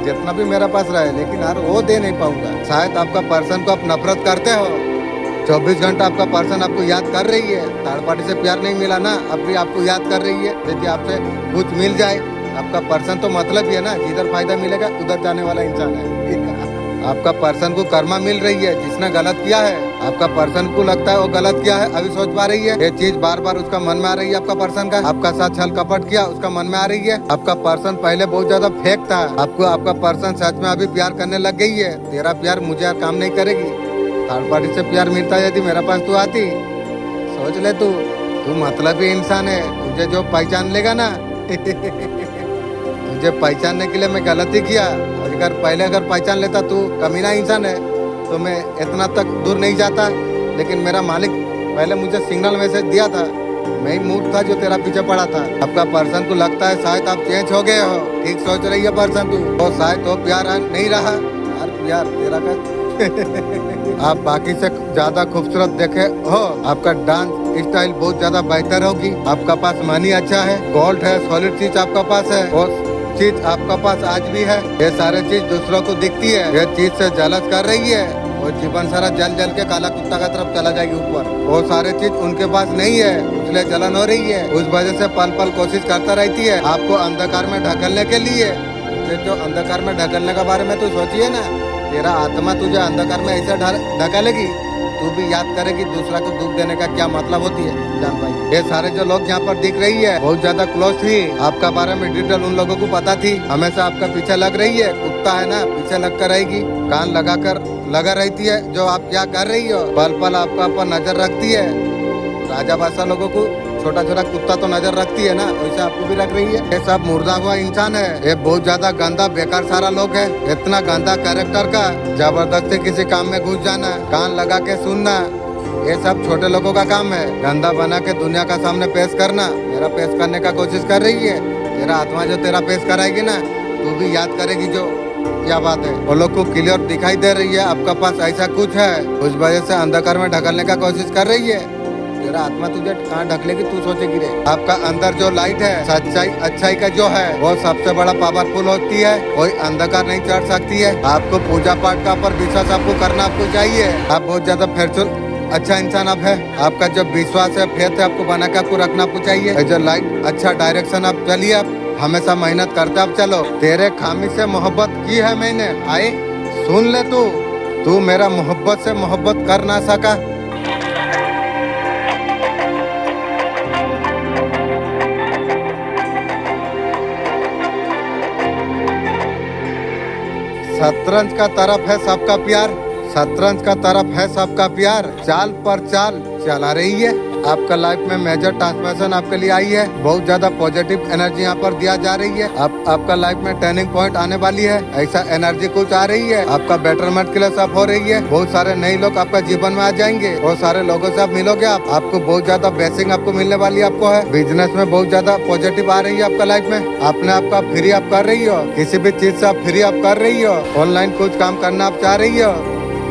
Speaker 1: जितना भी मेरे पास रहे, लेकिन यार वो दे नहीं पाऊंगा। शायद आपका पर्सन को आप नफरत करते हो। 24 घंटा आपका पर्सन आपको याद कर रही है। थर्ड पार्टी से प्यार नहीं मिला ना, अब भी आपको याद कर रही है। यदि आपसे कुछ मिल जाए, आपका पर्सन तो मतलब ही है ना, जिधर फायदा मिलेगा उधर जाने वाला इंसान है। आपका पर्सन को कर्मा मिल रही है, जिसने गलत किया है आपका पर्सन को लगता है वो गलत किया है, अभी सोच पा रही है। ये चीज बार बार उसका मन में आ रही है। आपका पर्सन का आपका साथ छल कपट किया, उसका मन में आ रही है। आपका पर्सन पहले बहुत ज्यादा फेक था, आपको आपका पर्सन सच में अभी प्यार करने लग गई है। तेरा प्यार मुझे यार काम नहीं करेगी। थर्ड पार्टी से प्यार मिलता है, यदि मेरे पास तू आती, सोच ले तू मतलबी इंसान है। तुझे जो पहचान लेगा ना तुझे पहचानने के लिए मैं गलती किया। अगर पहचान लेता तू कमीना इंसान है तो मैं इतना तक दूर नहीं जाता। लेकिन मेरा मालिक पहले मुझे सिग्नल मैसेज दिया था, मैं ही मूड था जो तेरा पीछे पड़ा था। आपका पर्सन को लगता है शायद आप चेंज हो गए हो, ठीक सोच रही है पर्सन तू, तो शायद तो प्यार नहीं रहा यार, प्यार तेरा का आप बाकी से ज्यादा खूबसूरत देखे हो। आपका डांस स्टाइल बहुत ज्यादा बेहतर होगी। आपका पास मनी अच्छा है, गोल्ड है, सॉलिड चीज आपका पास है, और चीज आपका पास आज भी है। ये सारे चीज दूसरों को दिखती है, ये चीज से जलस कर रही है और जीवन सारा जल जल के काला कुत्ता का तरफ चला जाएगी ऊपर। वो सारे चीज उनके पास नहीं है, इसलिए जलन हो रही है। उस वजह से पल पल कोशिश करता रहती है आपको अंधकार में ढकलने के लिए। जो अंधकार में ढकलने के बारे में तू सोचिए ना, तेरा आत्मा तुझे अंधकार में ऐसे ढकेलेगी, तू भी याद करेगी दूसरा को दुख देने का क्या मतलब होती है। जान भाई, ये सारे जो लोग यहाँ पर दिख रही है बहुत ज्यादा क्लोज थी, आपका बारे में डिटेल उन लोगों को पता थी। हमेशा आपका पीछे लग रही है, कुत्ता है ना, पीछे लग कर रहेगी, कान लगा रहती है जो आप क्या कर रही हो। पल पल आपका ऊपर नजर रखती है। राजा बादशाह लोगों को छोटा छोटा कुत्ता तो नजर रखती है ना, वैसे आपको भी रख रही है। ये सब मुर्दा हुआ इंसान है, ये बहुत ज्यादा गंदा बेकार सारा लोग है। इतना गंदा कैरेक्टर का जबरदस्ती किसी काम में घुस जाना, कान लगा के सुनना, ये सब छोटे लोगों का काम है। गंदा बना के दुनिया का सामने पेश करना, मेरा पेश करने का कोशिश कर रही है। तेरा आत्मा जो तेरा पेश कराएगी ना, तू भी याद करेगी जो क्या बात है। वो लोग को क्लियर दिखाई दे रही है आपका पास ऐसा कुछ है, उस वजह से अंधकार में ढकलने का कोशिश कर रही है। तेरा आत्मा तुझे कहाँ ढकलेगी तू सोचेगी रे। आपका अंदर जो लाइट है, सच्चाई अच्छाई का जो है, वो सबसे बड़ा पावरफुल होती है, कोई अंधकार नहीं चढ़ सकती है। आपको पूजा पाठ का पर विश्वास आपको करना आपको चाहिए। आप बहुत ज्यादा फेयरफुल अच्छा इंसान आप है। आपका जो विश्वास है, फेथ है, आपको बना के आपको रखना आपको चाहिए। जो लाइट अच्छा डायरेक्शन आप चलिए, आप हमेशा मेहनत करते आप चलो। तेरे खामी से मोहब्बत की है मैंने, आए सुन ले तू मेरा मोहब्बत से मोहब्बत कर ना सका। शतरंज का तरफ है सबका प्यार, शतरंज का तरफ है सबका प्यार, चाल पर चाल चला रही है। आपका लाइफ में मेजर ट्रांसफॉर्मेशन आपके लिए आई है, बहुत ज्यादा पॉजिटिव एनर्जी यहाँ पर दिया जा रही है। आपका लाइफ में टर्निंग पॉइंट आने वाली है, ऐसा एनर्जी कुछ आ रही है। आपका बेटरमेंट के लिए सब हो रही है, बहुत सारे नए लोग आपका जीवन में आ जाएंगे, बहुत सारे लोगों से आप मिलोगे। आपको बहुत ज्यादा ब्लेसिंग आपको मिलने वाली आपको है। बिजनेस में बहुत ज्यादा पॉजिटिव आ रही है आपका लाइफ में। अपने आपका फ्री आप कर रही हो, किसी भी चीज से आप फ्री आप कर रही हो। ऑनलाइन कुछ काम करना आप चाह रही हो,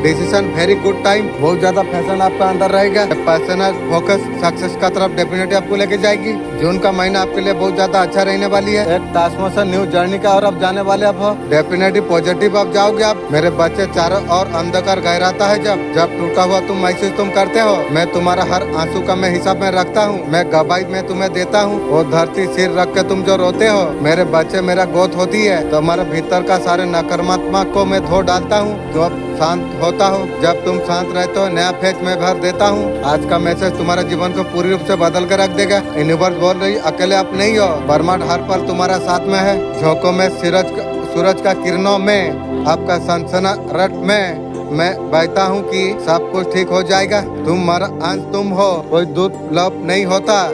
Speaker 1: डिसीजन वेरी गुड टाइम, बहुत ज्यादा फैशन आपका अंदर रहेगा। पर्सनल फोकस सक्सेस का तरफ डेफिनेटली आपको लेके जाएगी। जून का महीना आपके लिए बहुत ज्यादा अच्छा रहने वाली है, एक ट्रांसफॉर्मेशन न्यू जर्नी का और आप जाने वाले आप हो। डेफिनेटली पॉजिटिव आप जाओगे। आप मेरे बच्चे चारों और अंधकार गहराता है, जब टूटा हुआ तुम महसूस तुम करते हो, मैं तुम्हारा हर आंसू का मैं हिसाब में रखता हूँ, मैं गवाही में तुम्हें देता हूँ। वो धरती सिर रख के तुम जो रोते हो, मेरे बच्चे मेरा गोद होती है, तुम्हारे भीतर का सारे नकारात्मक को मैं धो डालता हूँ। तो अब शांत होता हो, जब तुम शांत रहते हो नया फेज में भर देता हूँ। आज का मैसेज तुम्हारे जीवन को पूरी रूप से बदल कर रख देगा। यूनिवर्स बोल रही अकेले आप नहीं हो, ब्रह्मांड हर पल तुम्हारा साथ में है। झोंकों में सूरज का किरणों में, आपका सनसनाहट में मैं बहता हूँ कि सब कुछ ठीक हो जाएगा। तुम्हारा अंश तुम हो, कोई दुर्लभ नहीं होता।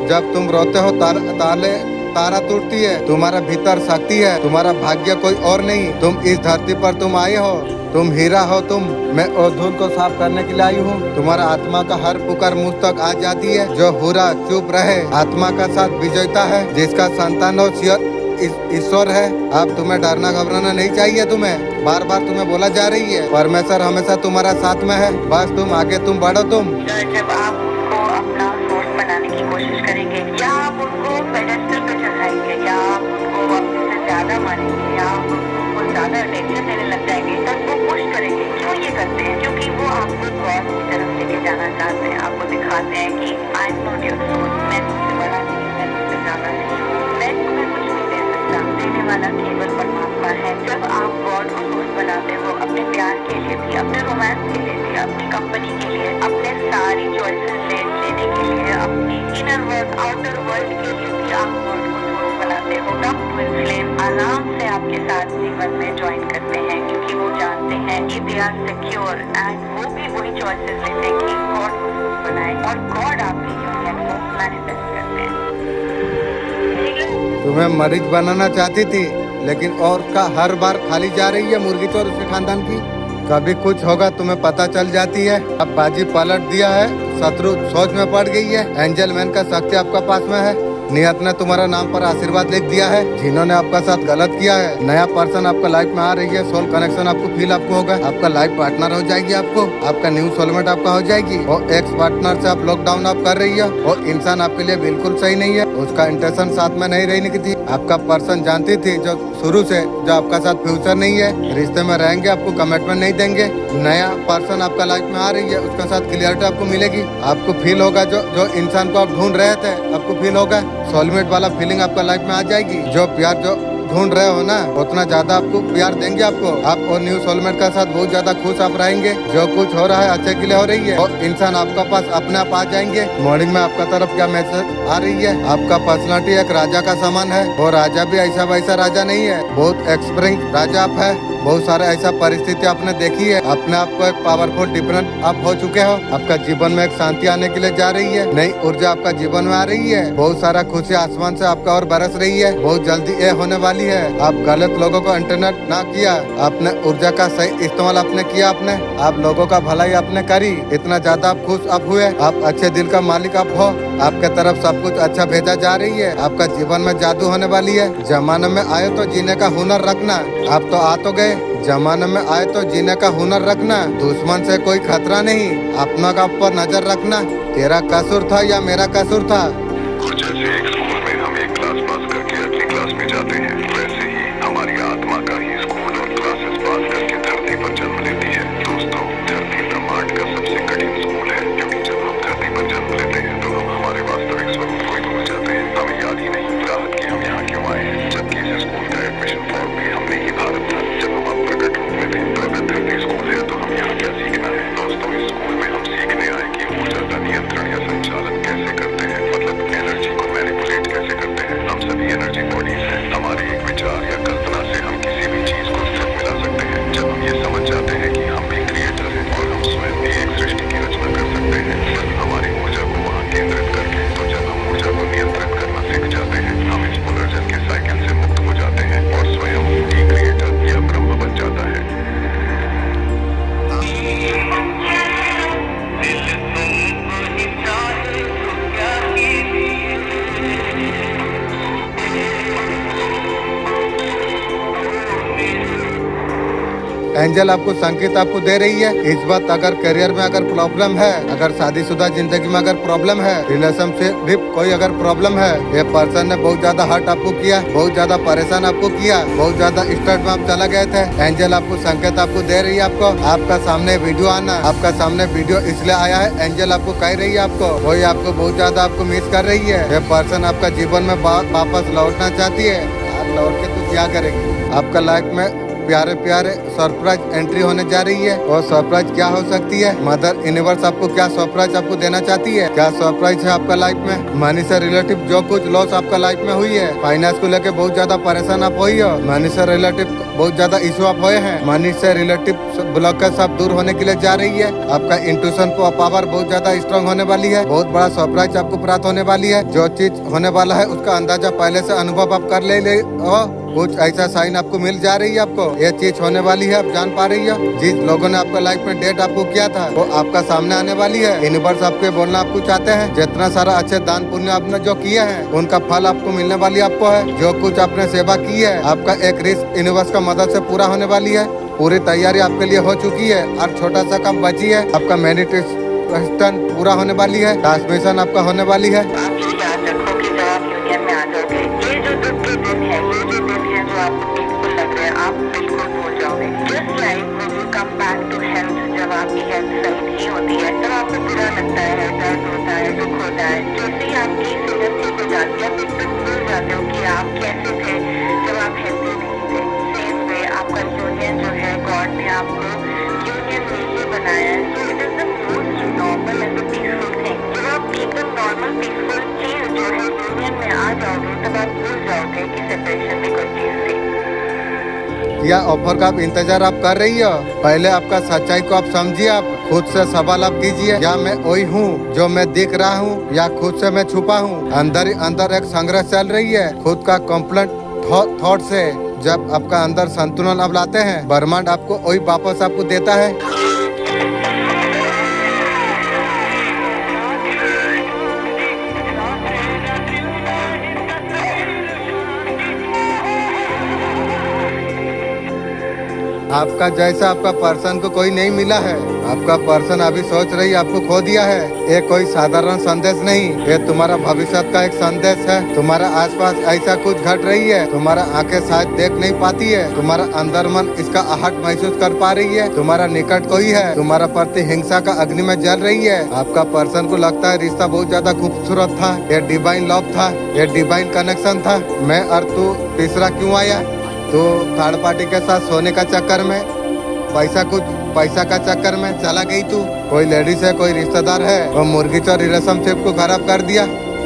Speaker 1: जब तुम रोते हो तारा टूटती है, तुम्हारा भीतर शक्ति है, तुम्हारा भाग्य कोई और नहीं। तुम इस धरती पर तुम आए हो, तुम हीरा हो तुम। मैं धूल को साफ करने के लिए आई हूँ। तुम्हारा आत्मा का हर पुकार मुझ तक आ जाती है। जो हुरा चुप रहे, आत्मा का साथ विजेता है, जिसका संतान हो ईश्वर है। अब तुम्हें डरना घबराना नहीं चाहिए। तुम्हें बार बार तुम्हें बोला जा रही है, परमेश्वर हमेशा तुम्हारा साथ में है। बस तुम आगे तुम बढ़ो। तुम
Speaker 2: जब आप उनको अपना सोर्स बनाने की कोशिश करेंगे, या आप उनको पेडेस्टल पे चढ़ाएंगे, या आप उनको अपने से ज्यादा मानेंगे, या आप उनको ज्यादा अटेंशन देने लग जाएंगे, तब वो पुश करेंगे। क्यों ये करते हैं? क्योंकि वो आपको गॉड की तरफ करना चाहते हैं, आपको दिखाते हैं कि I am not your source, मैं तुमसे बड़ा नहीं, मैं तुमसे ज्यादा नहीं हूँ, मैं तुम्हें कुछ नहीं दे सकता, देने वाला केवल परमात्मा है। जब आप गॉड को सोर्स बनाते हो अपने प्यार के लिए भी, अपने रोमांस के लिए भी, अपनी कंपनी के लिए, अपने सारी चॉइसेस लेने के लिए, अपनी इनर वर्ल्ड आउटर वर्ल्ड के लिए भी आप गॉड को सोर्स बनाते हो, तब ट्विन फ्लेम आराम से आपके साथ जीवन में ज्वाइन करते हैं, क्योंकि वो जानते हैं कि दे आर सिक्योर एंड वो भी वही चॉइसेस लेते हैं कि गॉड को सोर्स बनाए और गॉड आपकी यूनियन को मैनिफेस्ट करते हैं।
Speaker 1: तुम्हें मरीज बनाना चाहती थी, लेकिन और का हर बार खाली जा रही है मुर्गी चोर उसके खानदान की। कभी कुछ होगा तुम्हें पता चल जाती है। अब बाजी पलट दिया है, शत्रु सोच में पड़ गई है। एंजल मैन का शक्ति आपका पास में है। नियत ने तुम्हारा नाम पर आशीर्वाद लिख दिया है। जिन्होंने आपका साथ गलत किया है, नया पर्सन आपका लाइफ में आ रही है। सोल कनेक्शन आपको फील आपको होगा। आपका लाइफ पार्टनर हो जाएगी आपको, आपका न्यू सोलमेट आपका हो जाएगी। और एक्स पार्टनर से आप लॉकडाउन आप कर रही है, वो इंसान आपके लिए बिल्कुल सही नहीं है। उसका इंटेंशन साथ में नहीं रहने की थी। आपका पर्सन जानती थी जो शुरू से जो आपका साथ फ्यूचर नहीं है, रिश्ते में रहेंगे, आपको कमिटमेंट नहीं देंगे। नया पर्सन आपका लाइफ में आ रही है, उसके साथ क्लियरिटी आपको मिलेगी। आपको फील होगा जो इंसान को आप ढूंढ रहे थे, आपको फील होगा। सोलमेट वाला फीलिंग आपका लाइफ में आ जाएगी। जो प्यार जो ढूंढ रहे हो ना, उतना ज्यादा आपको प्यार देंगे आपको। आप और न्यू सोलमेट का साथ बहुत ज्यादा खुश आप रहेंगे। जो कुछ हो रहा है अच्छे के लिए हो रही है, और इंसान आपका पास अपने आप आ जाएंगे। मॉर्निंग में आपका तरफ क्या मैसेज आ रही है? आपका पर्सनालिटी एक राजा का समान है। वो राजा भी ऐसा वैसा राजा नहीं है, बहुत एक्सपीरियंस राजा आप है। बहुत सारे ऐसा परिस्थिति आपने देखी है, अपने आप को एक पावरफुल डिफरेंट आप हो चुके हो। आपका जीवन में एक शांति आने के लिए जा रही है, नई ऊर्जा आपका जीवन में आ रही है। बहुत सारा खुशी आसमान से आपका और बरस रही है। बहुत जल्दी ये होने वाली है। आप गलत लोगों को इंटरनेट ना किया, आपने ऊर्जा का सही इस्तेमाल आपने किया। आपने आप लोगों का भलाई आपने करी, इतना ज्यादा आप खुश आप हुए। आप अच्छे दिल का मालिक आप हो। आपके तरफ सब कुछ अच्छा भेजा जा रही है। आपका जीवन में जादू होने वाली है। जमाने में आए तो जीने का हुनर रखना। आप तो आ तो गए, जमाने में आए तो जीने का हुनर रखना। दुश्मन से कोई खतरा नहीं, अपना का ऊपर नजर रखना। तेरा कसूर था या मेरा कसूर था?
Speaker 3: कुछ ऐसे एक स्कूल में हम एक क्लास पास करके अगली क्लास में जाते हैं, वैसे ही हमारी आत्मा का ही स्कूल और क्लासेस पास करके धरती पर जन्म लेती है। दोस्तों, धरती ब्रह्मांड का सबसे कठिन स्कूल है, क्योंकि जब हम धरती पर जन्म लेते हैं तो हम हमारे वास्तविक स्वरूप को ही भूल जाते हैं। हमें याद ही नहीं राहत कि हम यहाँ क्यों आए हैं, जबकि इस स्कूल का एडमिशन फॉर्म भी हमने ही भरा था। जब हम प्रकट रूप में थे, तो अगर धरती स्कूल है तो हम यहाँ क्या सीखना है? दोस्तों, इस स्कूल में हम सीखने आए कि ऊर्जा का नियंत्रण या संचालन कैसे करते हैं, मतलब एनर्जी को मैनिपुलेट कैसे करते हैं। हम सभी एनर्जी बॉडीज हैं। हमारे एक विचार या कल्पना से हम किसी भी चीज को स्थिर मिला सकते हैं। जब हम ये समझ जाते हैं कि हम भी क्रिएटर हैं और हम स्वयं भी एक सृष्टि की रचना कर सकते हैं, तब हमारी ऊर्जा को वहाँ केंद्रित करके, तो जब हम ऊर्जा को नियंत्रित करना सीख जाते हैं, हम इस पुनर्जन्म के साइकिल से मुक्त हो जाते हैं और स्वयं ही क्रिएटर या ब्रह्म बन जाता है।
Speaker 1: एंजल आपको संकेत आपको दे रही है। इस बात अगर करियर में अगर प्रॉब्लम है, अगर शादीशुदा जिंदगी में अगर प्रॉब्लम है, रिलेशनशिप कोई अगर प्रॉब्लम है, ये पर्सन ने बहुत ज्यादा हर्ट आपको किया, बहुत ज्यादा परेशान आपको किया, बहुत ज्यादा स्ट्रेस में आप चला गए थे। एंजल आपको संकेत आपको दे रही है। आपको आपका सामने वीडियो आना, आपका सामने वीडियो इसलिए आया है, एंजल आपको कह रही है आपको वही आपको बहुत ज्यादा आपको मिस कर रही है। ये पर्सन आपका जीवन में वापस लौटना चाहती है। लौट के तो क्या करेगी? आपका लाइफ में प्यारे प्यारे सरप्राइज एंट्री होने जा रही है। और सरप्राइज क्या हो सकती है? मदर यूनिवर्स आपको क्या सरप्राइज आपको देना चाहती है? क्या सरप्राइज है आपका लाइफ में? मनी से रिलेटिव जो कुछ लॉस आपका लाइफ में हुई है, फाइनेंस को लेके बहुत ज्यादा परेशान आप हुई हो, मनी से रिलेटिव बहुत ज्यादा इशू आप हुए हैं, मनी से रिलेटिव ब्लॉकेज सब दूर होने के लिए जा रही है। आपका इंट्यूशन पावर बहुत ज्यादा स्ट्रांग होने वाली है। बहुत बड़ा सरप्राइज आपको प्राप्त होने वाली है। जो चीज होने वाला है उसका अंदाजा पहले से अनुभव आप कर ले कुछ ऐसा साइन आपको मिल जा रही है। आपको ये चीज होने वाली है, आप जान पा रही हो। जिस लोगों ने आपका लाइफ में डेट आपको किया था, वो आपका सामने आने वाली है। यूनिवर्स आपको बोलना आपको चाहते हैं, जितना सारा अच्छे दान पुण्य आपने जो किए हैं, उनका फल आपको मिलने वाली आपको है। जो कुछ आपने सेवा की है, आपका एक रिस्क यूनिवर्स का मदद से पूरा होने वाली है। पूरी तैयारी आपके लिए हो चुकी है और छोटा सा काम बची है। आपका मेडिटेशन पूरा होने वाली है, ट्रांसमिशन आपका होने वाली है।
Speaker 2: आप ये याद रखो कि जब आप यूनियन में आ जाओगे, ये जो दुख के दिन है, ये जो दिन है जो आपको पेनफुल लग रहा है आप बिल्कुल भूल जाओगे। Just like when you come back to health, जब आपकी हेल्थ सही नहीं होती है तब आपको बुरा लगता है, दर्द होता है, दुख होता है। जैसे ही आपकी सेहत ठीक हो जाती है आप एकदम भूल जाते हो कि आप कैसे थे जब आप हेल्थी नहीं थे। सेम वे आपका यूनियन जो है, गॉड ने आपको यूनियन में ही बनाया है। So it is the most normal and peaceful thing. जब आप एकदम नॉर्मल पीसफुल चीज जो है यूनियन में आ जाओगे तब आप भूल जाओगे कि सेपरेशन भी कोई चीज थी।
Speaker 1: या ऑफर का आप इंतजार आप कर रही हो? पहले आपका सच्चाई को आप समझिए, आप खुद से सवाल आप कीजिए, या मैं वही हूँ जो मैं दिख रहा हूँ या खुद से मैं छुपा हूँ? अंदर ही अंदर एक संघर्ष चल रही है खुद का कंप्लेंट थॉट से। जब आपका अंदर संतुलन आप लाते हैं, ब्रह्मांड आपको वही वापस आपको देता है। आपका जैसा आपका पर्सन को कोई नहीं मिला है। आपका पर्सन अभी सोच रही आपको खो दिया है। ये कोई साधारण संदेश नहीं, ये तुम्हारा भविष्य का एक संदेश है। तुम्हारा आसपास ऐसा कुछ घट रही है, तुम्हारा आंखें शायद देख नहीं पाती है, तुम्हारा अंदर मन इसका आहट महसूस कर पा रही है। तुम्हारा निकट कोई है, तुम्हारा प्रति हिंसा का अग्नि में जल रही है। आपका पर्सन को लगता है रिश्ता बहुत ज्यादा खूबसूरत था, ये डिवाइन लव था, ये डिवाइन कनेक्शन था। मैं और तू तीसरा क्यों आया? तो थर्ड पार्टी के साथ सोने का चक्कर में, पैसा का चक्कर में चला गई तू। कोई लेडीज है, कोई रिश्तेदार है, वो मुर्गी चोर रिलेशनशिप को खराब कर दिया।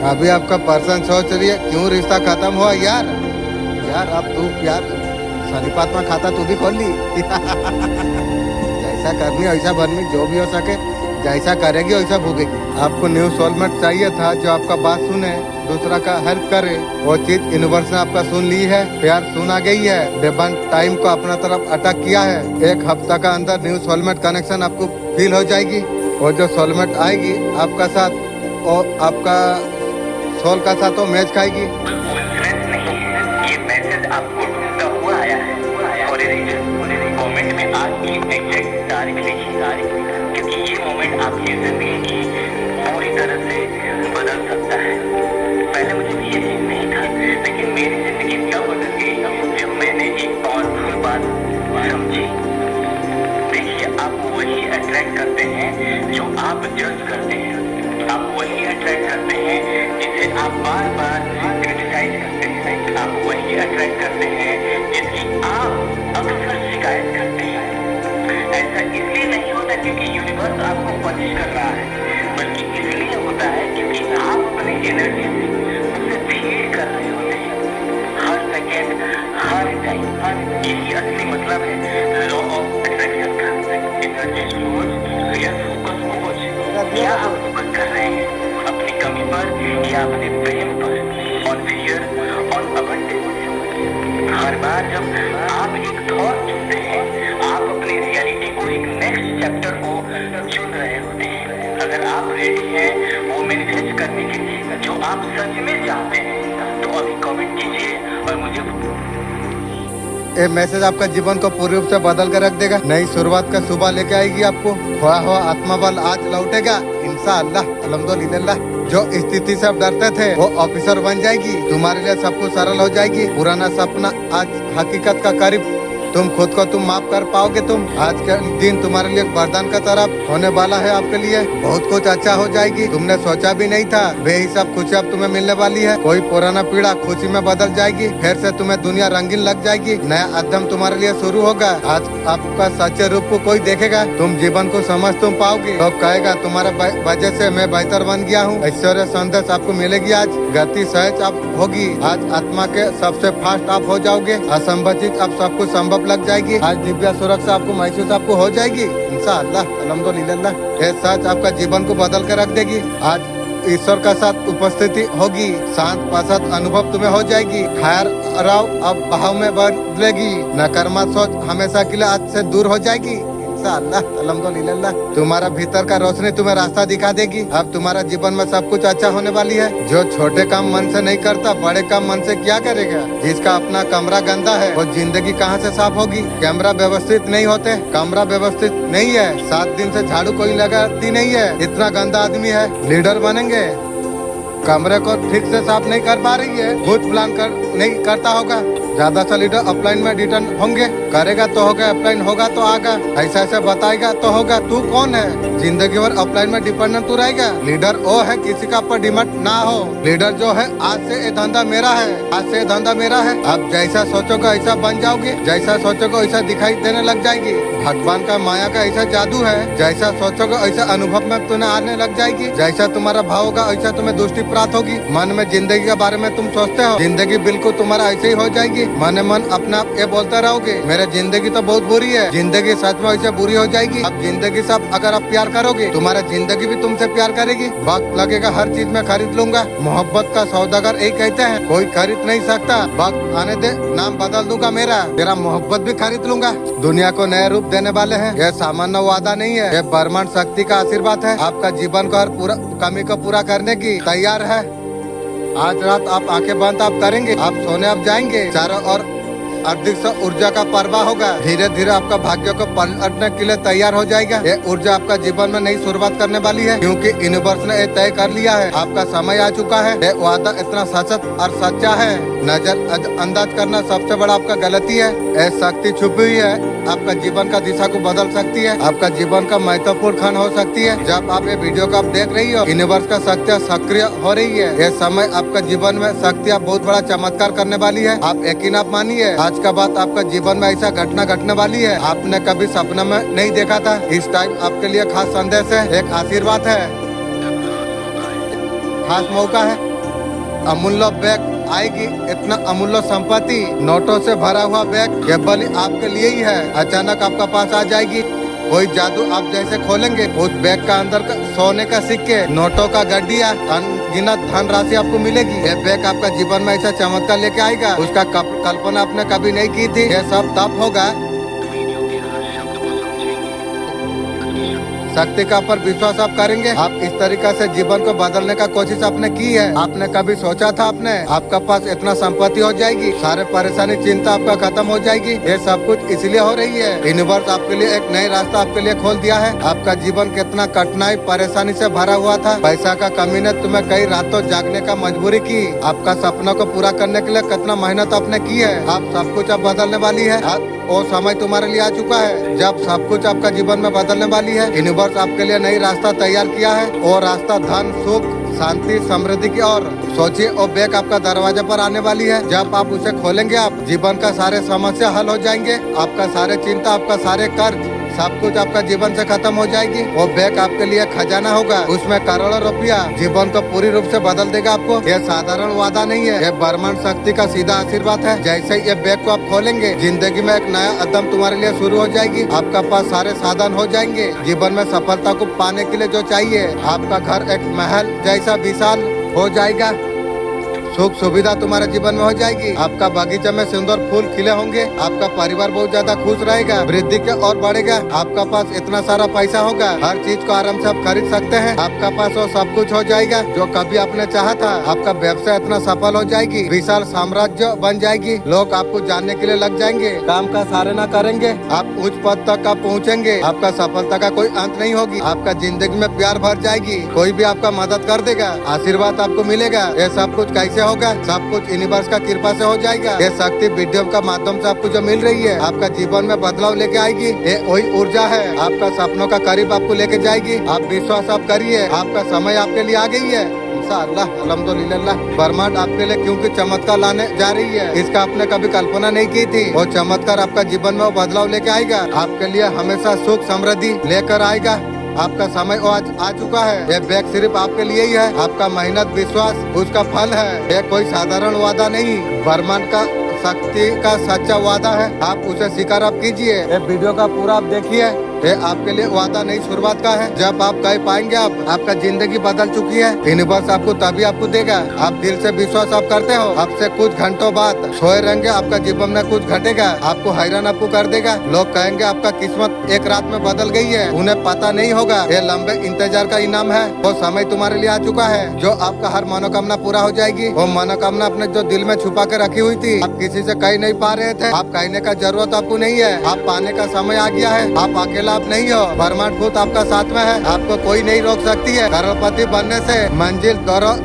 Speaker 1: अभी आपका पर्सन सोच रही है क्यों रिश्ता खत्म हुआ। यार अब तू यार शनिपात में खाता तू भी खोल ली। जैसा करनी वैसा बननी, जो भी हो सके जैसा करेगी वैसा भोगेगी। आपको न्यू सोलमेट चाहिए था जो आपका बात सुने, दूसरा का हेल्प करे। वो चीज यूनिवर्स ने आपका सुन ली है, प्यार सुना गई है। डिवाइन टाइम को अपना तरफ अटैक किया है। एक हफ्ता का अंदर न्यू सोलमेट कनेक्शन आपको फील हो जाएगी। और जो सोलमेट आएगी आपका साथ, और आपका सोल का साथ वो मैच खाएगी।
Speaker 4: ये मैसेज आपको ढूंढता हुआ आया है और मोमेंट में आपकी एग्जैक्ट तारीख लिखी, क्योंकि ये मोमेंट आपकी जिंदगी की पूरी तरह से बदल सकता है। पहले मुझे भी ये चीज नहीं था, लेकिन मेरी जिंदगी तब बदल गई जब मैंने एक पावरफुल बात समझी। देखिए, आप वही अट्रैक्ट करते हैं जो आप जज करते हैं। आप वही अट्रैक्ट करते हैं जिसे आप बार बार क्रिटिसाइज करते हैं। आप वही अट्रैक्ट करते हैं जिसकी आप अक्सर शिकायत करते हैं। ऐसा इसलिए नहीं होता क्योंकि यूनिवर्स आपको पनिश कर रहा है, बल्कि इसलिए होता है क्योंकि आप अपने एनर्जी से उसे फीड कर रहे होते हैं हर सेकेंड, हर टाइम। यही असली मतलब है लॉ ऑफ अट्रैक्शन का। एनर्जी सोर्स या फोकस खोज। क्या आप फोकस कर रहे हैं अपनी कमी पर या अपने प्रेम पर, ऑन फियर, ऑन अबंडेंस? हर बार जब आप एक थॉट चुनते हैं, आप अपनी रियलिटी को, एक नेक्स्ट चैप्टर को चुन रहे होते हैं। अगर आप रेडी हैं वो मैनिफेस्ट करने के लिए जो आप सच में चाहते हैं, तो अभी कमेंट कीजिए और मुझे।
Speaker 1: ये मैसेज आपका जीवन को पूर्ण रूप से बदल कर रख देगा। नई शुरुआत का सुबह लेके आएगी आपको। खोया हुआ आत्मा बल आज लौटेगा इंशाअल्लाह, अल्हम्दुलिल्लाह। जो स्थिति से आप डरते थे वो ऑफिसर बन जाएगी। तुम्हारे लिए सब कुछ सरल हो जाएगी। पुराना सपना आज हकीकत का करीब। तुम खुद को तुम माफ कर पाओगे। तुम आज का दिन तुम्हारे लिए वरदान का तरफ होने वाला है। आपके लिए बहुत कुछ अच्छा हो जाएगी। तुमने सोचा भी नहीं था बेहिसाब खुशी अब तुम्हें मिलने वाली है। कोई पुराना पीड़ा खुशी में बदल जाएगी। फिर से तुम्हें दुनिया रंगीन लग जाएगी। नया अध्ययन तुम्हारे लिए शुरू होगा। आज आपका सच्चे रूप को कोई देखेगा। तुम जीवन को समझ तुम पाओगे। तो कहेगा तुम्हारे वजह से मैं बेहतर बन गया हूँ। ऐश्वर्य संदेश आपको मिलेगी। आज गति सहज आप होगी। आज आत्मा के सबसे फास्ट आप हो जाओगे। असंभव चीज आप सब कुछ संभव लग जाएगी। आज दिव्य सुरक्षा आपको महसूस आपको हो जाएगी इंशाअल्लाह, अल्हम्दुलिल्लाह। ये सच आपका जीवन को बदल कर रख देगी। आज ईश्वर का साथ उपस्थिति होगी। शांत प्रसाद अनुभव तुम्हें हो जाएगी। खैर राव अब भाव में बदलेगी। नकारात्मक सोच हमेशा के लिए आज से दूर हो जाएगी इंशाअल्लाह, अल्हम्दुलिल्लाह। तुम्हारा भीतर का रोशनी तुम्हें रास्ता दिखा देगी। अब तुम्हारा जीवन में सब कुछ अच्छा होने वाली है। जो छोटे काम मन से नहीं करता, बड़े काम मन से क्या करेगा? जिसका अपना कमरा गंदा है वो जिंदगी कहाँ से साफ होगी? कैमरा व्यवस्थित नहीं होते, कमरा व्यवस्थित नहीं है। 7 दिन से झाड़ू कोई लगाती नहीं है, इतना गंदा आदमी है। लीडर बनेंगे कमरे को ठीक से साफ नहीं कर पा रही है, कुछ प्लान कर नहीं करता होगा। ज्यादा सा लीडर अपलाइन में रिटर्न होंगे, करेगा तो होगा, अपलाइन होगा तो आगा, ऐसा ऐसा बताएगा तो होगा। तू कौन है? जिंदगी भर अपलाइन में डिपेंडेंट तू रहेगा? लीडर वो है किसी का पर डिमांड ना हो। लीडर जो है आज से ये धंधा मेरा है, आज से ये धंधा मेरा है। अब जैसा सोचोगे ऐसा बन जाओगे, जैसा सोचोगे वैसा दिखाई देने लग जाएगी। भगवान का माया का ऐसा जादू है, जैसा सोचोगे ऐसा अनुभव में तुम्हें आने लग जाएगी। जैसा तुम्हारा भाव होगा वैसा तुम्हें दृष्टि प्राप्त होगी। मन में जिंदगी के बारे में तुम सोचते हो, जिंदगी बिल्कुल तुम्हारा ऐसे ही हो जाएगी। मन मन अपना आप ये बोलते रहोगे मेरे जिंदगी तो बहुत बुरी है, जिंदगी सच में ऐसे बुरी हो जाएगी। अब जिंदगी से अगर आप प्यार करोगे, तुम्हारा जिंदगी भी तुमसे प्यार करेगी। वक्त लगेगा, हर चीज में खरीद लूंगा। मोहब्बत का सौदागर यही कहते हैं, कोई खरीद नहीं सकता। वक्त आने दे, नाम बदल दूंगा मेरा, तेरा मोहब्बत भी खरीद लूंगा। दुनिया को नया रूप देने वाले हैं, यह सामान्य वादा नहीं है, यह ब्रह्मांड शक्ति का आशीर्वाद है। आपका जीवन को हर पूरा कमी को पूरा करने की तैयार है। आज रात आप आंखें बंद आप करेंगे, आप सोने आप जाएंगे, चारों ओर अधिक से ऊर्जा का प्रवाह होगा। धीरे धीरे आपका भाग्य को पलटने के लिए तैयार हो जाएगा। ये ऊर्जा आपका जीवन में नई शुरुआत करने वाली है, क्योंकि यूनिवर्स ने ये तय कर लिया है, आपका समय आ चुका है। ये वादा इतना सचत और सच्चा है, नजर अंदाज करना सबसे बड़ा आपका गलती है। ये शक्ति छुपी हुई है, आपका जीवन का दिशा को बदल सकती है, आपका जीवन का महत्वपूर्ण क्षण हो सकती है। जब आप ये वीडियो को आप देख रही हो, यूनिवर्स का शक्तियाँ सक्रिय हो रही है। ये समय आपका जीवन में शक्तियाँ बहुत बड़ा चमत्कार करने वाली है। आप यकीन आप मानिए, आज का बात आपका जीवन में ऐसा घटना घटने वाली है, आपने कभी सपने में नहीं देखा था। इस टाइम आपके लिए खास संदेश है, एक आशीर्वाद है, खास मौका है। अमूल्य बैग आएगी, इतना अमूल्य संपत्ति, नोटों से भरा हुआ बैग केवल आपके लिए ही है। अचानक आपका पास आ जाएगी, कोई जादू आप जैसे खोलेंगे, उस बैग का अंदर का सोने का सिक्के, नोटों का गड्डिया, अनगिनत धनराशि आपको मिलेगी। ये बैग आपका जीवन में ऐसा चमत्कार लेके आएगा, उसका कल्पना आपने कभी नहीं की थी। ये सब तब होगा शक्ति का पर विश्वास आप करेंगे। आप इस तरीका से जीवन को बदलने का कोशिश आपने की है। आपने कभी सोचा था आपने आपका पास इतना संपत्ति हो जाएगी, सारे परेशानी चिंता आपका खत्म हो जाएगी। ये सब कुछ इसलिए हो रही है, यूनिवर्स आपके लिए एक नई रास्ता आपके लिए खोल दिया है। आपका जीवन कितना कठिनाई परेशानी से भरा हुआ था, पैसा का कमी ने तुम्हें कई रातों जागने का मजबूरी की। आपका सपनों को पूरा करने के लिए कितना मेहनत आपने की है। आप सब कुछ अब बदलने वाली है, वो समय तुम्हारे लिए आ चुका है जब सब कुछ आपका जीवन में बदलने वाली है। यूनिवर्स आपके लिए नई रास्ता तैयार किया है, और रास्ता धन सुख शांति समृद्धि की ओर। सोचिए वो बैग आपका दरवाजे पर आने वाली है, जब आप उसे खोलेंगे आप जीवन का सारे समस्या हल हो जाएंगे। आपका सारे चिंता, आपका सारे कर्ज, सब कुछ आपका जीवन से खत्म हो जाएगी। वो बैग आपके लिए खजाना होगा, उसमें करोड़ों रुपया जीवन को पूरी रूप से बदल देगा आपको। ये साधारण वादा नहीं है, ये ब्रह्मांड शक्ति का सीधा आशीर्वाद है। जैसे ही ये बैग को आप खोलेंगे, जिंदगी में एक नया कदम तुम्हारे लिए शुरू हो जाएगी। आपका पास सारे साधन हो जाएंगे जीवन में सफलता को पाने के लिए जो चाहिए। आपका घर एक महल जैसा विशाल हो जाएगा, सुख सुविधा तुम्हारे जीवन में हो जाएगी। आपका बगीचे में सुंदर फूल खिले होंगे, आपका परिवार बहुत ज्यादा खुश रहेगा, वृद्धि के और बढ़ेगा। आपका पास इतना सारा पैसा होगा, हर चीज को आराम से आप खरीद सकते हैं। आपका पास वो सब कुछ हो जाएगा जो कभी आपने चाहा था। आपका व्यवसाय इतना सफल हो जाएगी, विशाल साम्राज्य बन जाएगी। लोग आपको जानने के लिए लग जाएंगे, काम का सराहना करेंगे, आप उच्च पद तक आप पहुँचेंगे। आपका सफलता का कोई अंत नहीं होगी, आपका जिंदगी में प्यार भर जाएगी, कोई भी आपका मदद कर देगा, आशीर्वाद आपको मिलेगा। ये सब कुछ कैसे होगा? सब कुछ यूनिवर्स का कृपा से हो जाएगा। ये शक्ति वीडियो का माध्यम से आपको जो मिल रही है, आपका जीवन में बदलाव लेके आएगी। ये वही ऊर्जा है, आपका सपनों का करीब आपको लेके जाएगी। आप विश्वास आप करिए, आपका समय आपके लिए आ गई है। इंशाअल्लाह, अल्हम्दुलिल्लाह। ब्रह्मांड आपके लिए क्योंकि चमत्कार लाने जा रही है, इसका आपने कभी कल्पना नहीं की थी। वो चमत्कार आपका जीवन में वो बदलाव लेके आएगा, आपके लिए हमेशा सुख समृद्धि लेकर आएगा। आपका समय आज आ चुका है। ये बैग सिर्फ आपके लिए ही है, आपका मेहनत विश्वास उसका फल है। ये कोई साधारण वादा नहीं, ब्रह्मांड का शक्ति का सच्चा वादा है। आप उसे स्वीकार आप कीजिए। ये वीडियो का पूरा आप देखिए, ये आपके लिए वादा नहीं शुरुआत का है। जब आप कह पाएंगे आपका जिंदगी बदल चुकी है, यूनिवर्स आपको तभी आपको देगा। आप दिल से विश्वास आप करते हो, आपसे कुछ घंटों बाद सोए रहेंगे, आपका जीवन में कुछ घटेगा, आपको हैरान आपको कर देगा। लोग कहेंगे आपका किस्मत एक रात में बदल गई है, उन्हें पता नहीं होगा ये लंबे इंतजार का इनाम है। वो समय तुम्हारे लिए आ चुका है जो आपका हर मनोकामना पूरा हो जाएगी। वो मनोकामना अपने जो दिल में छुपा के रखी हुई थी, आप किसी से कह नहीं पा रहे थे, आप कहने का जरूरत आपको नहीं है। आप पाने का समय आ गया है। आप अकेले अकेला आप नहीं हो, ब्रह्मांड खुद आपका साथ में है, आपको कोई नहीं रोक सकती है। करोड़पति बनने से मंजिल